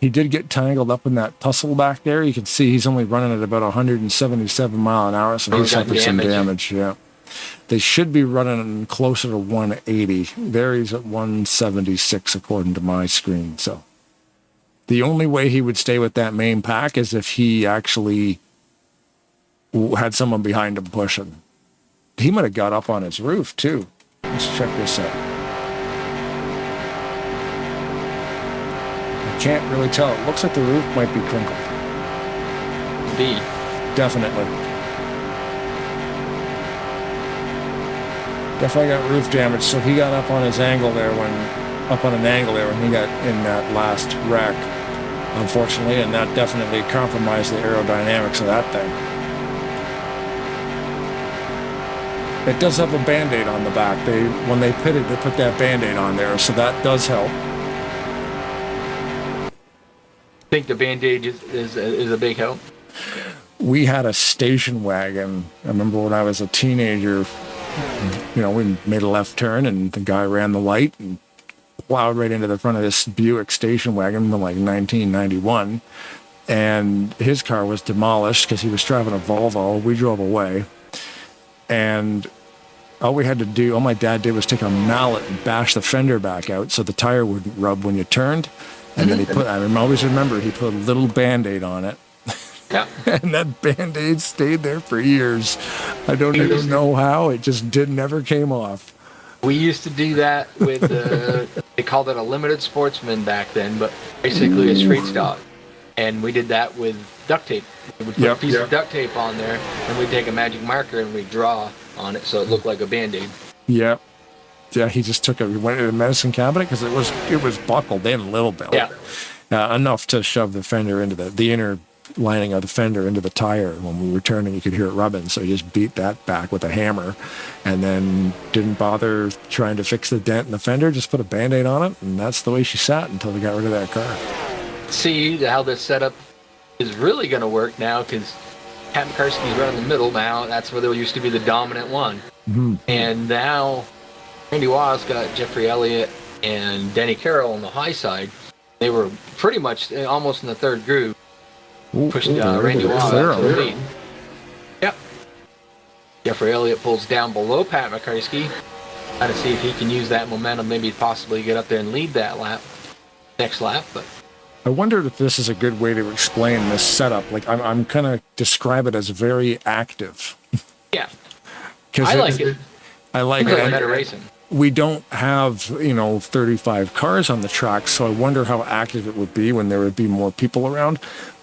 He did get tangled up in that tussle back there. You can see he's only running at about 177 mile an hour, so he's suffered some damage. Yeah. They should be running closer to 180. There he's at 176 according to my screen. So the only way he would stay with that main pack is if he actually had someone behind him pushing. He might have got up on his roof too. Let's check this out. I can't really tell. It looks like the roof might be crinkled. Indeed. Definitely got roof damage, so he got up on an angle there when he got in that last wreck, unfortunately, and that definitely compromised the aerodynamics of that thing. It does have a Band-Aid on the back. When they pitted, they put that Band-Aid on there, so that does help. I think the Band-Aid is a big help. We had a station wagon. I remember when I was a teenager, you know, we made a left turn and the guy ran the light and plowed right into the front of this Buick station wagon from like 1991. And his car was demolished because he was driving a Volvo. We drove away. And all my dad did was take a mallet and bash the fender back out so the tire wouldn't rub when you turned. And then I always remember, he put a little Band-Aid on it. Yeah. And that Band-Aid stayed there for years. I don't even know how. It just never came off. We used to do that with, they called it a limited sportsman back then, but basically a straight stock. And we did that with duct tape. We would put a piece of duct tape on there, and we'd take a magic marker and we'd draw on it so it looked like a Band-Aid. Yeah. Yeah, he just went into the medicine cabinet because it was buckled in a little bit. Yeah. Enough to shove the fender into the inner lining of the fender into the tire. When we were turning, you could hear it rubbing, so he just beat that back with a hammer and then didn't bother trying to fix the dent in the fender, just put a Band-Aid on it, and that's the way she sat until we got rid of that car. See how this setup is really going to work now, because Pat McCarski's right in the middle now. That's where there used to be the dominant one. Mm-hmm. And now Randy Waugh's got Jeffrey Elliott and Denny Carroll on the high side. They were pretty much almost in the third groove. Pushed Randy Waugh to the lead. Yep. Jeffrey Elliott pulls down below Pat McCarski. Trying to see if he can use that momentum, maybe possibly get up there and lead that next lap. But I wondered if this is a good way to explain this setup. Like, I'm kind of describe it as very active. Yeah. I like it. I like it. Better racing. We don't have, 35 cars on the track, so I wonder how active it would be when there would be more people around.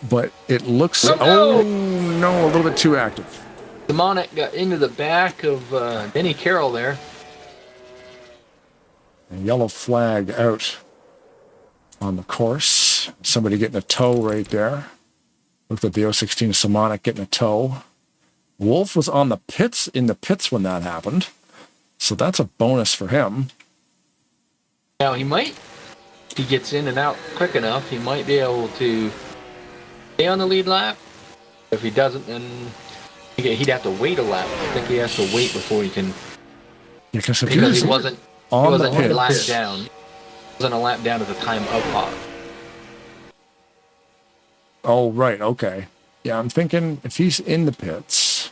But it looks, a little bit too active. The Monarch got into the back of Denny Carroll there. A yellow flag out on the course. Somebody getting a tow right there. Looked at the 016 Simonic getting a tow. Wolf was in the pits when that happened. So that's a bonus for him. Now he might, if he gets in and out quick enough, he might be able to stay on the lead lap. If he doesn't, then he'd have to wait a lap. I think he has to wait before he can. Yeah, because he wasn't on a the lap pits. down. He wasn't a lap down at the time of pop. Oh, right. Okay. Yeah, I'm thinking if he's in the pits,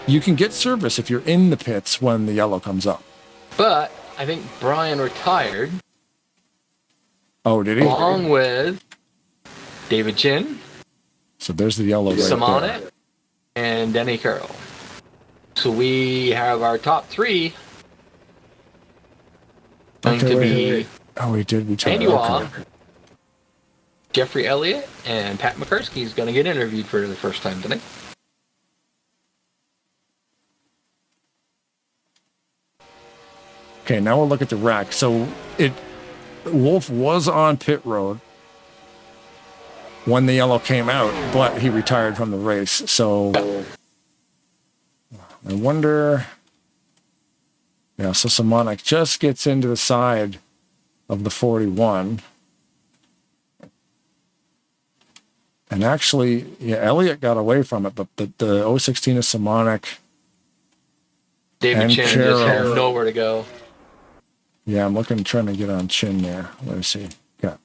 you can get service if you're in the pits when the yellow comes up. But I think Brian retired. Oh, did he? Along with David Chin, So there's the yellow right Simone, there. and Denny Carroll. So we have our top three going to be Oh, he did retire. Andy Waugh, Okay. Jeffrey Elliott, and Pat McCursky is going to get interviewed for the first time tonight. Okay, now we'll look at the rack. So Wolf was on pit road when the yellow came out, but he retired from the race. So I wonder. Yeah, so Simonic just gets into the side of the 41. And actually, yeah, Elliott got away from it, but the 016 is Simonic. David And Chin just Carroll. has nowhere to go. Yeah, I'm trying to get on Chin there. Let me see. Yeah.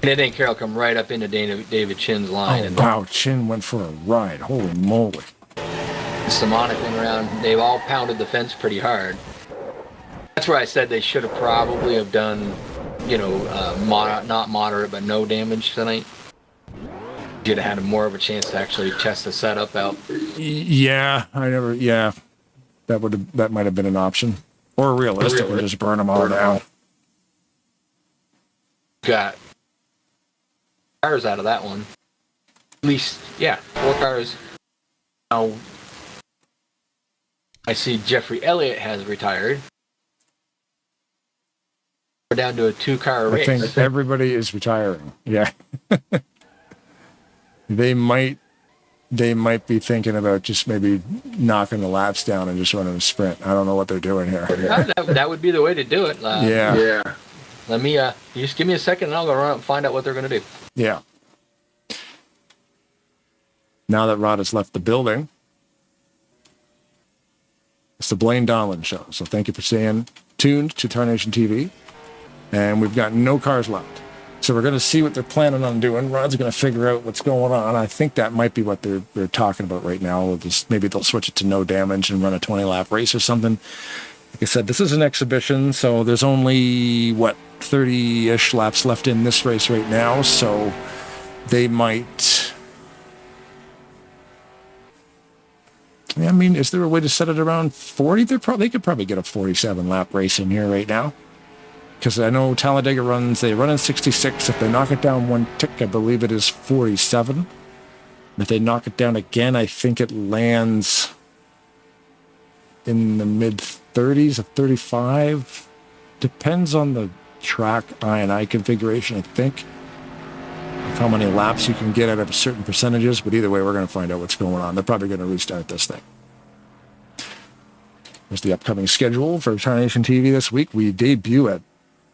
And then Carroll come right up into David Chin's line. Oh, And wow, Chin went for a ride. Holy moly. Simonic went around. They've all pounded the fence pretty hard. That's where I said they should have probably have done, not moderate, but no damage tonight. You'd have had more of a chance to actually test the setup out. Yeah, that might have been an option. Or realistic, and just burn them all down. Got cars out of that one. At least, 4 cars. Now, I see Jeffrey Elliott has retired. We're down to a 2-car race. I think everybody is retiring. Yeah. They might be thinking about just maybe knocking the laps down and just running a sprint. I don't know what they're doing here. That would be the way to do it. Yeah. Let me, you just give me a second and I'll go around and find out what they're going to do. Yeah. Now that Rod has left the building, it's the Blaine Donlin Show. So thank you for staying tuned to Tarnation TV. And we've got no cars left. So we're going to see what they're planning on doing. Rod's going to figure out what's going on. I think that might be what they're talking about right now. Maybe they'll switch it to no damage and run a 20-lap race or something. Like I said, this is an exhibition, so there's only, 30-ish laps left in this race right now. So they might... I mean, is there a way to set it around 40? They could probably get a 47-lap race in here right now. Because I know Talladega they run in 66. If they knock it down one tick, I believe it is 47. And if they knock it down again, I think it lands in the mid-30s of 35. Depends on the track I&I configuration, I think. Of how many laps you can get out of certain percentages. But either way, we're going to find out what's going on. They're probably going to restart this thing. There's the upcoming schedule for Tarnation TV this week. We debut at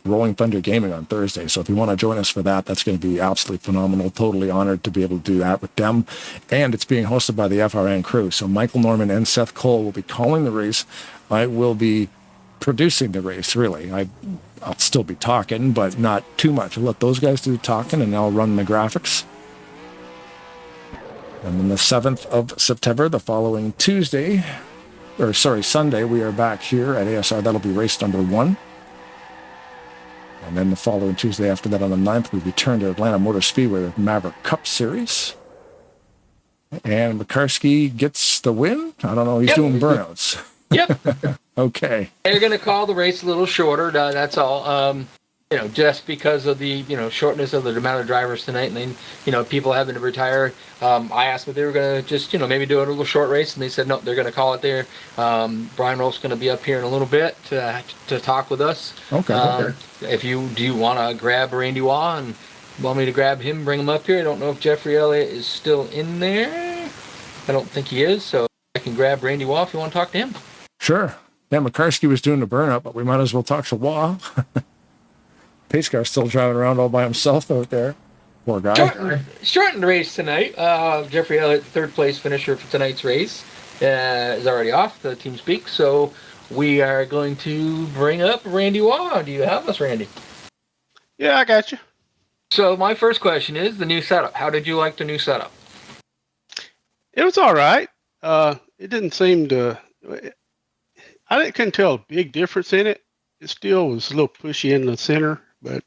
Rolling Thunder Gaming on Thursday. So if you want to join us for that, that's going to be absolutely phenomenal. Totally honored to be able to do that with them. And it's being hosted by the FRN crew. So Michael Norman and Seth Cole will be calling the race. I will be producing the race, really. I'll still be talking, but not too much. I'll let those guys do the talking, and I'll run the graphics. And then the 7th of September, the following Sunday, we are back here at ASR. That'll be race number 1. And then the following Tuesday after that on the 9th, we return to Atlanta Motor Speedway with Maverick Cup Series. And McCarsky gets the win? I don't know. He's doing burnouts. Yep. Okay. They're going to call the race a little shorter. That's all. Just because of the, shortness of the amount of drivers tonight. And then, people having to retire. I asked them if they were going to just, maybe do a little short race. And they said, no, they're going to call it there. Brian Rolf's going to be up here in a little bit to talk with us. Okay. If do you want to grab Randy Waugh and want me to grab him, bring him up here? I don't know if Jeffrey Elliott is still in there. I don't think he is, so I can grab Randy Wall if you want to talk to him. Sure. Yeah, McCarski was doing the burnout, but we might as well talk to Wah. Pace car's still driving around all by himself out there. Poor guy. Shortened race tonight. Jeffrey Elliott, third place finisher for tonight's race, is already off the team speak. So we are going to bring up Randy Wah. Do you have us, Randy? Yeah, I got you. So my first question is the new setup. How did you like the new setup? It was all right. It didn't seem to. Couldn't tell a big difference in it. It still was a little pushy in the center, but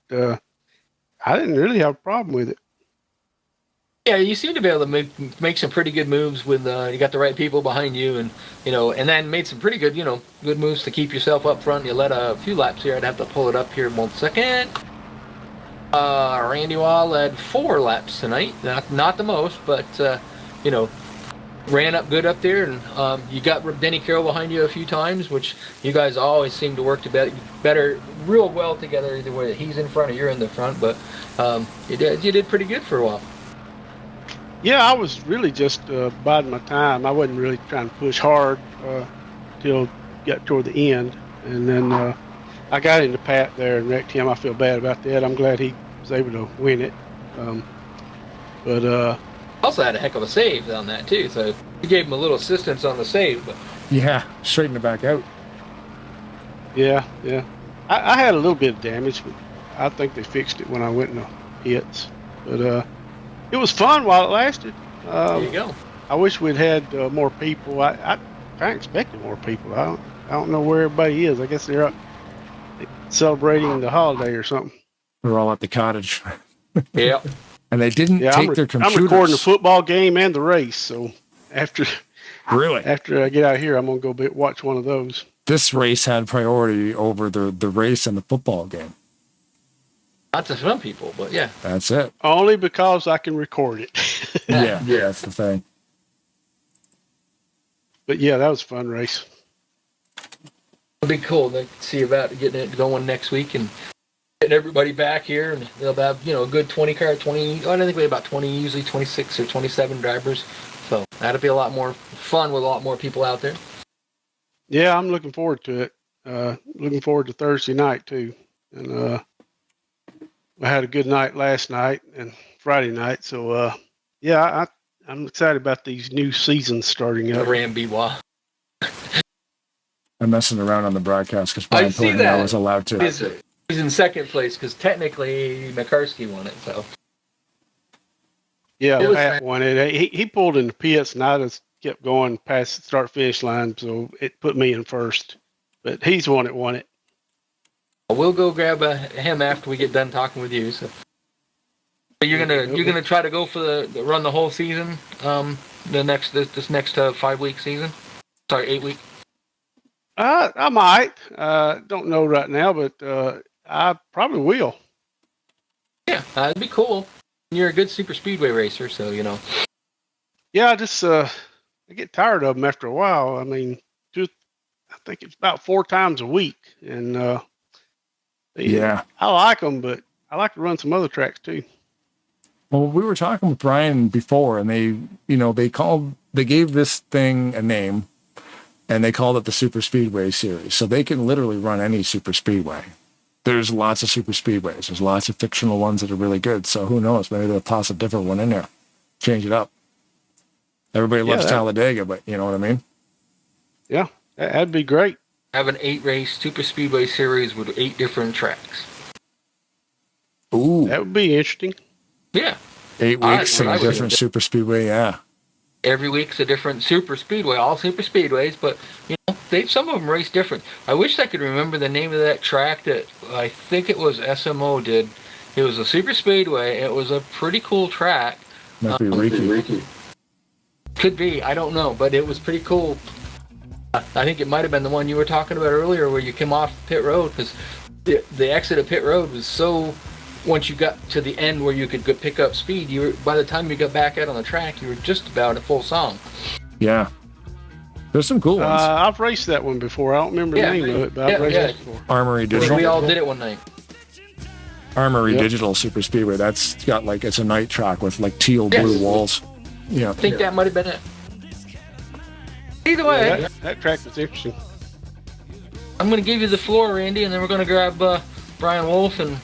I didn't really have a problem with it. Yeah, you seem to be able to make some pretty good moves with you got the right people behind you, and and then made some pretty good good moves to keep yourself up front. You led a few laps here. I'd have to pull it up here in 1 second. Randy Wall led 4 laps tonight. Not the most, but ran up good up there, and you got Denny Carroll behind you a few times, which you guys always seem to work better real well together. Either way, he's in front or you're in the front, but you did pretty good for a while. Yeah, I was really just biding my time. I wasn't really trying to push hard till got toward the end, and then I got into Pat there and wrecked him. I feel bad about that. I'm glad he was able to win it, but. Also had a heck of a save on that too, so you gave him a little assistance on the save. But Yeah, straighten it back out. Yeah. I had a little bit of damage, but I think they fixed it when I went in the hits. But it was fun while it lasted. there you go. I wish we'd had more people. I kind of expected more people. I don't know where everybody is. I guess they're up celebrating the holiday or something. We're all at the cottage. Yeah. And they didn't take their computers. I'm recording the football game and the race, so after I get out of here, I'm gonna go watch one of those. This race had priority over the race and the football game. Not to some people, but yeah. That's it. Only because I can record it. Yeah, that's the thing. But yeah, that was a fun race. It'll be cool to see about getting it going next week and getting everybody back here, and they'll have a good 20 car, 20. I don't think we have about 20, usually 26 or 27 drivers. So that'll be a lot more fun with a lot more people out there. Yeah, I'm looking forward to it. Looking forward to Thursday night too. And I had a good night last night and Friday night. So yeah, I'm excited about these new seasons starting up. Ramby Wah. I'm messing around on the broadcast because Brian told me I was allowed to. He's in second place because technically McCarski won it. So yeah, Pat won it. He pulled in the pits, and I just kept going past the start-finish line, so it put me in first. But he's the one that won it. We'll go grab him after we get done talking with you. So you're gonna try to go for the run the whole season. This next 5-week season. Sorry, 8-week. I might. Don't know right now, but I probably will. Yeah, it'd be cool. You're a good super speedway racer, so Yeah, I just I get tired of them after a while. I mean, I think it's about 4 times a week, and yeah, I like them, but I like to run some other tracks too. Well, we were talking with Brian before, and they gave this thing a name, and they called it the Superspeedway series. So they can literally run any super speedway. There's lots of super speedways. There's lots of fictional ones that are really good. So who knows? Maybe they'll toss a different one in there, change it up. Everybody loves Talladega, but you know what I mean? Yeah, that'd be great. Have an 8-race super speedway series with 8 different tracks. Ooh, that would be interesting. Yeah, 8 weeks in a different super speedway. Yeah. Every week's a different super speedway, all super speedways, but some of them race different. I wish I could remember the name of that track that I think it was SMO did. It was a super speedway. It was a pretty cool track. Might be Riki. Could be, I don't know, but it was pretty cool. I think it might have been the one you were talking about earlier where you came off pit road, because the exit of pit road was so. Once you got to the end where you could go pick up speed, by the time you got back out on the track, you were just about a full song. Yeah. There's some cool ones. I've raced that one before. I don't remember the name of it, but I've raced it before. Armory Digital. We all did it one night. Armory Digital Super Speedway. That's got it's a night track with teal blue walls. Yeah. I think that might have been it. either way, that track was interesting. I'm going to give you the floor, Randy, and then we're going to grab Brian Wolf, and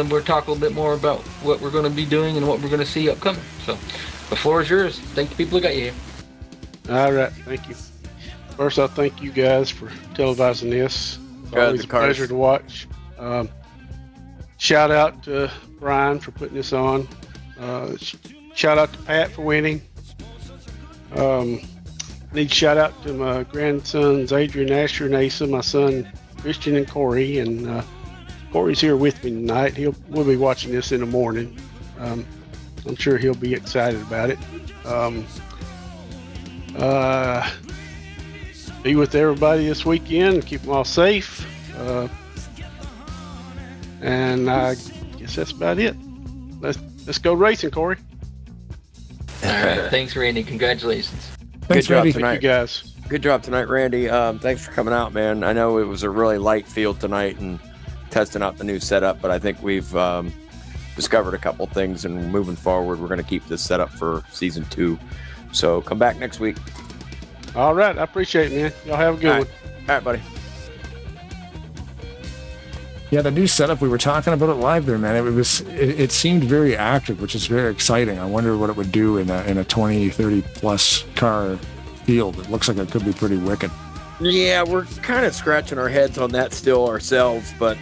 we'll talk a little bit more about what we're going to be doing and what we're going to see upcoming. So the floor is yours. Thank the people who got you here. All right, thank you. First, I'll thank you guys for televising this. It's always a pleasure to watch. Shout out to Brian for putting this on. Shout out to Pat for winning. Need shout out to my grandsons Adrian, Asher, and Asa, my son Christian and Corey, and Corey's here with me tonight. We'll be watching this in the morning. I'm sure he'll be excited about it. Be with everybody this weekend. Keep them all safe. And I guess that's about it. Let's go racing, Corey. All right. Thanks, Randy. Congratulations. Thanks, Good job Randy. tonight. Thank you guys. Good job tonight, Randy. Thanks for coming out, man. I know it was a really light field tonight and testing out the new setup, but I think we've discovered a couple things, and moving forward, we're going to keep this setup for season 2. So come back next week. All right. I appreciate it, man. Y'all have a good one. All right, buddy. Yeah, the new setup, we were talking about it live there, man. It seemed very active, which is very exciting. I wonder what it would do in a 20, 30 plus car field. It looks like it could be pretty wicked. Yeah, we're kind of scratching our heads on that still ourselves, but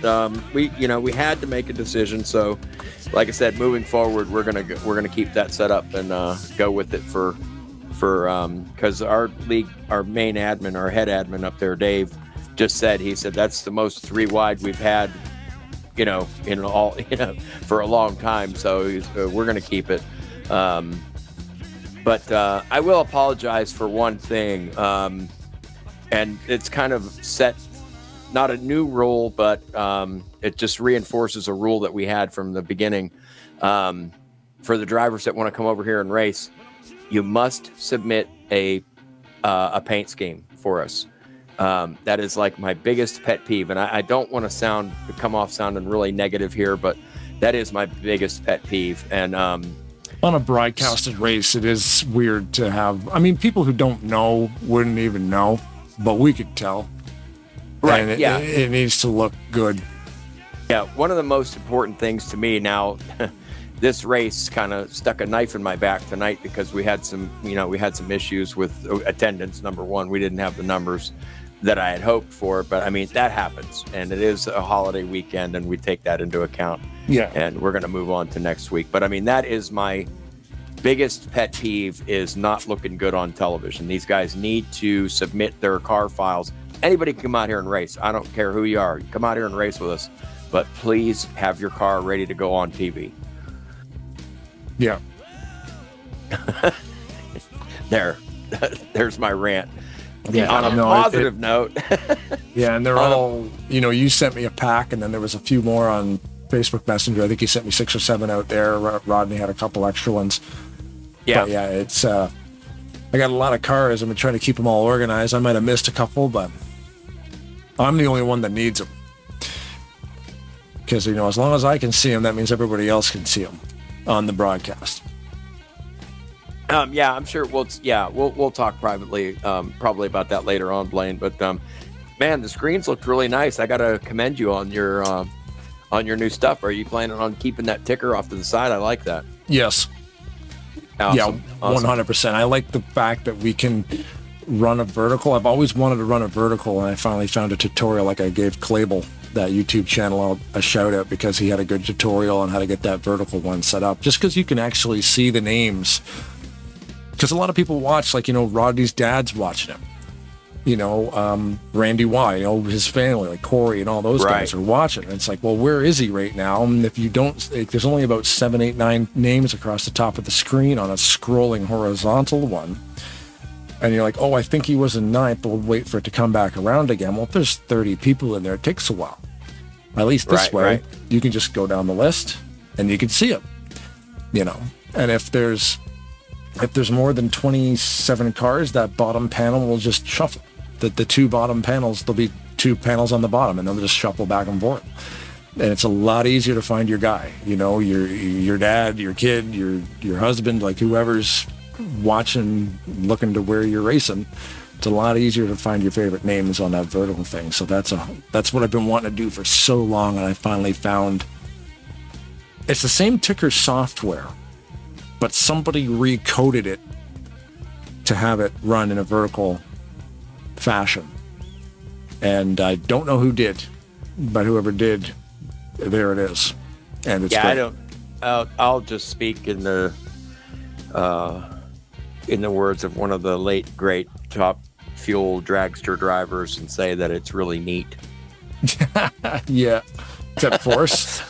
we had to make a decision. So, like I said, moving forward, we're gonna keep that setup and go with it for because our main admin, our head admin up there, Dave, just said that's the most 3 wide we've had, for a long time. So we're gonna keep it. But I will apologize for one thing. And it's kind of set, not a new rule, but it just reinforces a rule that we had from the beginning. For the drivers that want to come over here and race, you must submit a paint scheme for us. That is like my biggest pet peeve, and I don't want to come off sounding really negative here, but that is my biggest pet peeve. And on a broadcasted race, it is weird to have. I mean, people who don't know wouldn't even know. But we could tell. Right, and yeah. It needs to look good. Yeah, one of the most important things to me now, this race kind of stuck a knife in my back tonight because we had some issues with attendance. Number one, we didn't have the numbers that I had hoped for, but I mean, that happens. And it is a holiday weekend, and we take that into account. Yeah. And we're going to move on to next week. But I mean, that is my biggest pet peeve, is not looking good on television. These guys need to submit their car files. Anybody can come out here and race. I don't care who you are. You come out here and race with us, but please have your car ready to go on TV. Yeah. There's my rant. Yeah, on a positive note. Yeah, and they're all, you sent me a pack, and then there was a few more on Facebook Messenger. I think you sent me 6 or 7 out there. Rodney had a couple extra ones. Yeah. But yeah, it's I got a lot of cars. I've been trying to keep them all organized. I might have missed a couple, but I'm the only one that needs them. Because, as long as I can see them, that means everybody else can see them on the broadcast. Yeah, I'm sure we'll talk privately, probably about that later on, Blaine. But man, the screens looked really nice. I got to commend you on your new stuff. Are you planning on keeping that ticker off to the side? I like that. Yes. Awesome. Yeah, 100%. I like the fact that we can run a vertical. I've always wanted to run a vertical, and I finally found a tutorial. Like I gave Clable, that YouTube channel, a shout out because he had a good tutorial on how to get that vertical one set up. Just because you can actually see the names. Because a lot of people watch, like, Rodney's dad's watching him. Randy Y, his family, like Corey and all those guys are watching. And it's like, well, where is he right now? And if you don't, there's only about 7, 8, 9 names across the top of the screen on a scrolling horizontal one. And you're like, oh, I think he was in 9th, but we'll wait for it to come back around again. Well, if there's 30 people in there, it takes a while. At least this way, you can just go down the list and you can see them, And if there's more than 27 cars, that bottom panel will just shuffle. The 2 bottom panels, there'll be 2 panels on the bottom, and they'll just shuffle back and forth. And it's a lot easier to find your guy, your dad, your kid, your husband, like whoever's watching, looking to where you're racing. It's a lot easier to find your favorite names on that vertical thing. So that's what I've been wanting to do for so long, and I finally found. It's the same ticker software, but somebody recoded it to have it run in a vertical fashion. And I don't know who did, but whoever did, there it is. And it's great. I'll just speak in the words of one of the late great Top Fuel dragster drivers and say that it's really neat. Yeah, except Force.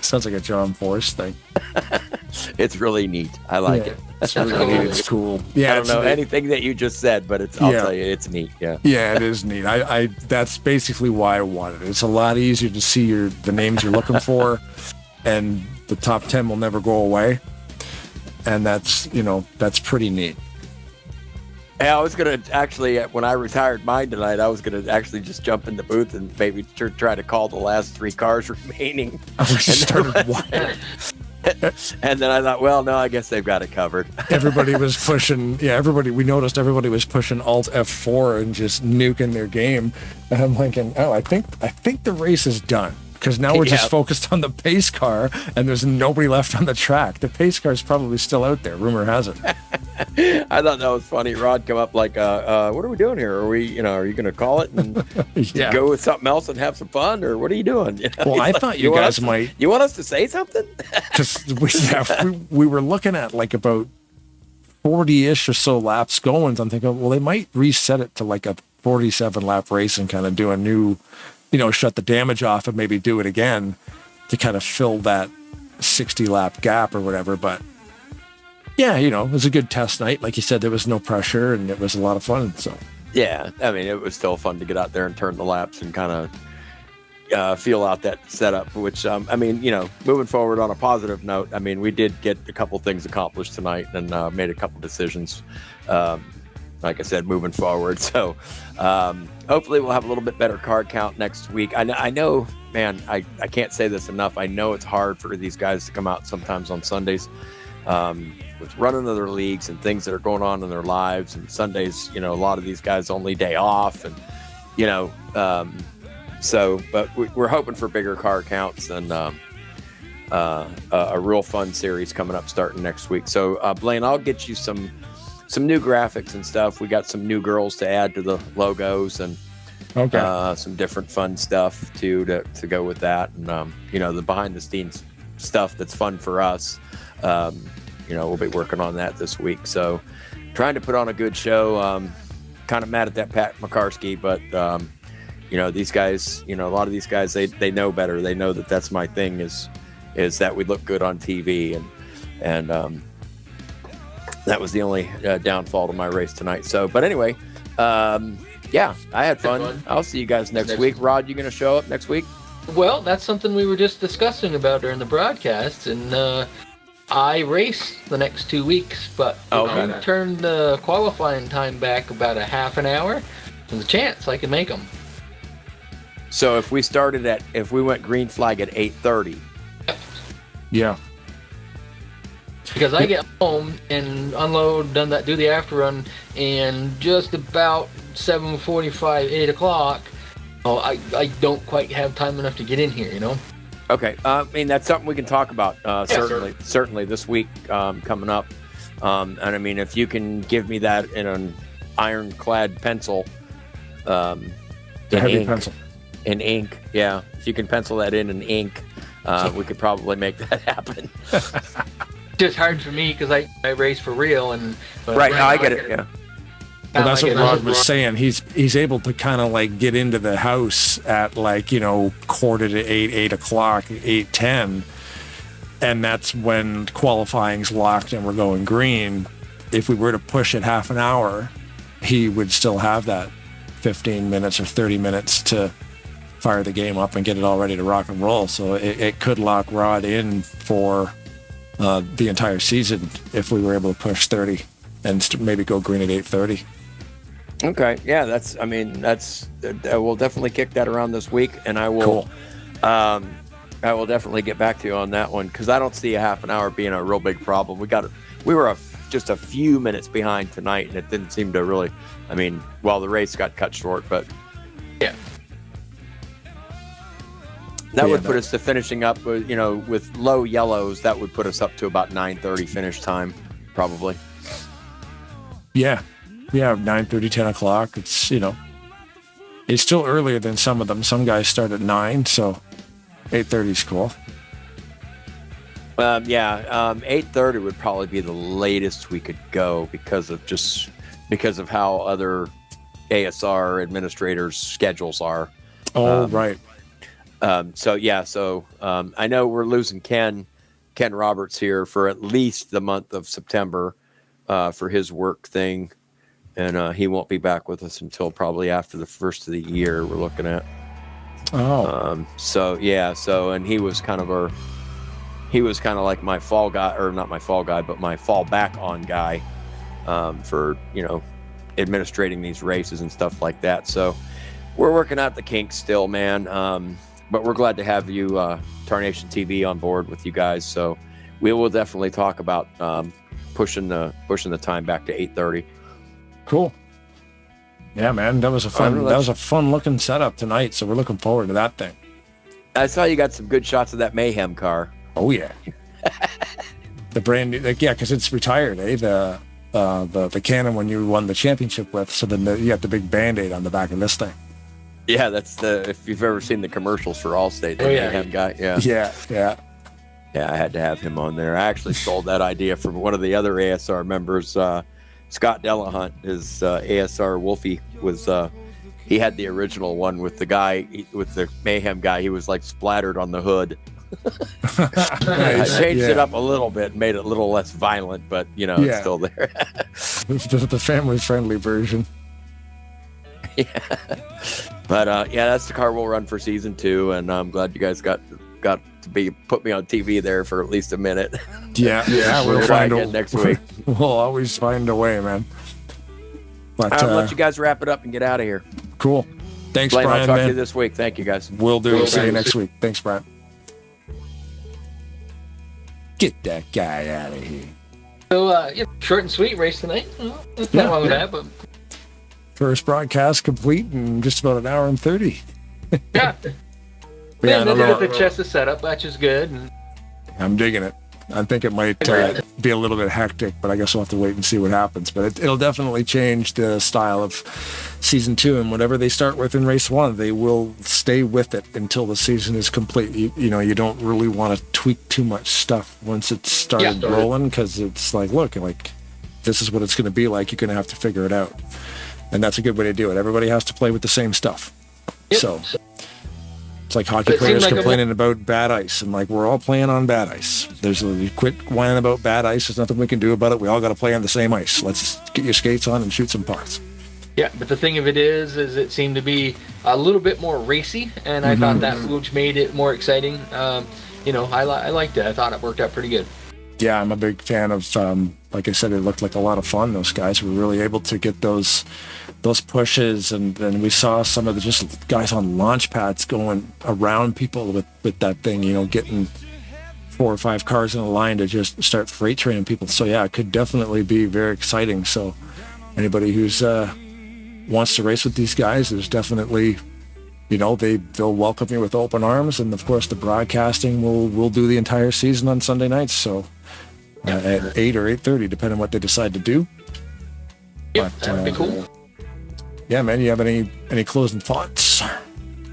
Sounds like a John Force thing. It's really neat. I like it. It's really neat. It's cool. Yeah, I don't know anything that you just said, but I'll tell you, it's neat. Yeah. Yeah, it is neat. I that's basically why I wanted it. It's a lot easier to see the names you're looking for, and the top 10 will never go away. And that's pretty neat. Hey, I was going to actually, when I retired mine tonight, I was going to actually just jump in the booth and maybe try to call the last 3 cars remaining. And then I thought, well, no, I guess they've got it covered. Everybody was pushing, we noticed everybody was pushing Alt F4 and just nuking their game. And I'm thinking, I think the race is done. Because now we're just focused on the pace car, and there's nobody left on the track. The pace car is probably still out there. Rumor has it. I thought that was funny. Rod come up like, "What are we doing here? Are you going to call it and go with something else and have some fun, or what are you doing?" Well, I thought you guys might. You want us to say something? Because we were looking at like about 40-ish or so laps going. I'm thinking, well, they might reset it to like a 47 lap race and kind of do a new. Shut the damage off and maybe do it again to kind of fill that 60 lap gap or whatever. But yeah, it was a good test night. Like you said, there was no pressure and it was a lot of fun. So yeah, I mean, it was still fun to get out there and turn the laps and kind of feel out that setup, which, moving forward on a positive note, I mean, we did get a couple things accomplished tonight and made a couple decisions. Like I said, moving forward. So hopefully we'll have a little bit better car count next week. I know, man, I can't say this enough. I know it's hard for these guys to come out sometimes on Sundays with running other leagues and things that are going on in their lives. And Sundays, a lot of these guys only day off. And, but we're hoping for bigger car counts and a real fun series coming up starting next week. So, Blaine, I'll get you some new graphics and stuff. We got some new girls to add to the logos and some different fun stuff too to go with that. And the behind the scenes stuff that's fun for us. We'll be working on that this week. So trying to put on a good show. Kind of mad at that Pat McCarskey, but these guys, a lot of these guys, they know better. They know that that's my thing is that we look good on TV and that was the only downfall to my race tonight. So, but anyway, I had fun. I'll see you guys next week. Rod, you going to show up next week? Well, that's something we were just discussing about during the broadcast, and I race the next 2 weeks, but if we turn the qualifying time back about a half an hour, there's a chance I can make them. So if we went green flag at 8:30. Yeah. Because I get home and unload, do the after run, and just about 7:45, 8 o'clock, I don't quite have time enough to get in here, Okay, that's something we can talk about. Certainly this week coming up. And I mean, if you can give me that in an ironclad pencil, pencil in ink, yeah. If you can pencil that in ink, we could probably make that happen. Just hard for me because I race for real right now I get it. Yeah. Well, that's what Rod was saying. He's able to kind of like get into the house at like 7:45, 8 o'clock, 8:10, and that's when qualifying's locked and we're going green. If we were to push it half an hour, he would still have that 15 minutes or 30 minutes to fire the game up and get it all ready to rock and roll. So it could lock Rod in for the entire season if we were able to push 30 and maybe go green at 8:30. Okay, yeah, we'll definitely kick that around this week, and I will. Cool. I will definitely get back to you on that one because I don't see a half an hour being a real big problem. We were just a few minutes behind tonight, and it didn't seem to really. I mean, well, the race got cut short, but Yeah. that would put us to finishing up with, with low yellows. That would put us up to about 9:30 finish time, probably. Yeah. 9:30, 10 o'clock. It's, it's still earlier than some of them. Some guys start at 9, so 8:30 is cool. 8:30 would probably be the latest we could go because of how other ASR administrators' schedules are. Oh, right. So I know we're losing Ken Roberts here for at least the month of September for his work thing, and he won't be back with us until probably after the first of the year. We're looking at. Oh. And he was kind of like my fall guy, or not my fall guy, but my fall back on guy for administrating these races and stuff like that. So we're working out the kinks still, man. But we're glad to have you, Tarnation TV, on board with you guys. So we will definitely talk about pushing the time back to 8:30. Cool. Yeah, man, that was a fun looking setup tonight. So we're looking forward to that thing. I saw you got some good shots of that Mayhem car. Oh yeah. The brand new, because it's retired, eh? The Canon one you won the championship with. So then you got the big Band-Aid on the back of this thing. Yeah, that's if you've ever seen the commercials for Allstate, the Mayhem guy. Yeah, I had to have him on there. I actually stole that idea from one of the other ASR members, Scott Delahunt. His ASR Wolfie was, he had the original one with the guy, with the Mayhem guy. He was like splattered on the hood. I changed it up a little bit, made it a little less violent, but it's still there. The family-friendly version. Yeah, but that's the car we'll run for season 2, and I'm glad you guys got to put me on TV there for at least a minute. Yeah, we'll find it next week. We'll always find a way, man. But I'll let you guys wrap it up and get out of here. Cool. Thanks, Blaine, Brian. I'll talk man. to you this week. Thank you, guys. Will do. See you next week. Thanks, Brian. Get that guy out of here. So, short and sweet race tonight. Nothing wrong with that, but first broadcast complete in just about an hour and 30. yeah. And then the chest is set up, which is good. And I'm digging it. I think it might be a little bit hectic, but I guess we'll have to wait and see what happens. But it'll definitely change the style of season 2, and whatever they start with in race 1, they will stay with it until the season is complete. You don't really want to tweak too much stuff once it's started rolling, because it's like, look, like this is what it's going to be like. You're going to have to figure it out, and that's a good way to do it. Everybody has to play with the same stuff. Yep. So it's like hockey players complaining about bad ice, and like we're all playing on bad ice. You quit whining about bad ice. There's nothing we can do about it. We all got to play on the same ice. Let's get your skates on and shoot some pucks. Yeah, but the thing of it is it seemed to be a little bit more racy, and I thought that which made it more exciting. I liked it. I thought it worked out pretty good. Yeah, I'm a big fan of. Like I said, it looked like a lot of fun. Those guys were really able to get those pushes, and then we saw some of the just guys on launch pads going around people with that thing, getting 4 or 5 cars in a line to just start freight training people. So yeah, it could definitely be very exciting. So anybody who's wants to race with these guys, there's definitely, they'll welcome you with open arms, and of course the broadcasting will do the entire season on Sunday nights. So at 8 or 8:30, depending on what they decide to do. Yeah, that'd be cool. Yeah, man, you have any closing thoughts? I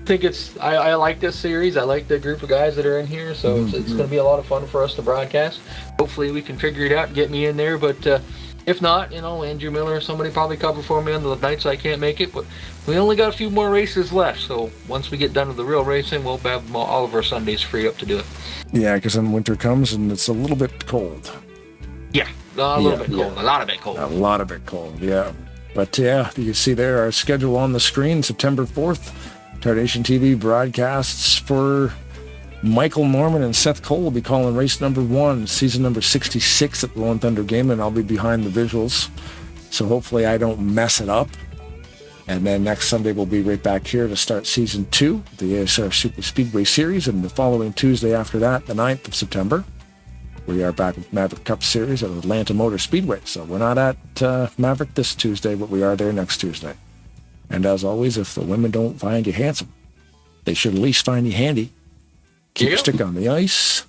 think I like this series. I like the group of guys that are in here, so it's going to be a lot of fun for us to broadcast. Hopefully we can figure it out and get me in there, but if not, Andrew Miller or somebody probably cover for me on the nights I can't make it, but we only got a few more races left, so once we get done with the real racing, we'll have all of our Sundays free up to do it. Yeah, because then winter comes and it's a little bit cold. Yeah, a little bit cold. A lot of it cold. A lot of it cold, yeah. But yeah, you can see there our schedule on the screen. September 4th, Tarnation TV broadcasts for Michael Norman and Seth Cole will be calling race number 1, season number 66 at the Lone Thunder Game, and I'll be behind the visuals. So hopefully I don't mess it up. And then next Sunday we'll be right back here to start season 2, the ASR Superspeedway series, and the following Tuesday after that, the 9th of September, We are back with Maverick Cup Series at Atlanta Motor Speedway. So we're not at Maverick this Tuesday, but we are there next Tuesday. And as always, if the women don't find you handsome, they should at least find you handy. Keep your stick on the ice.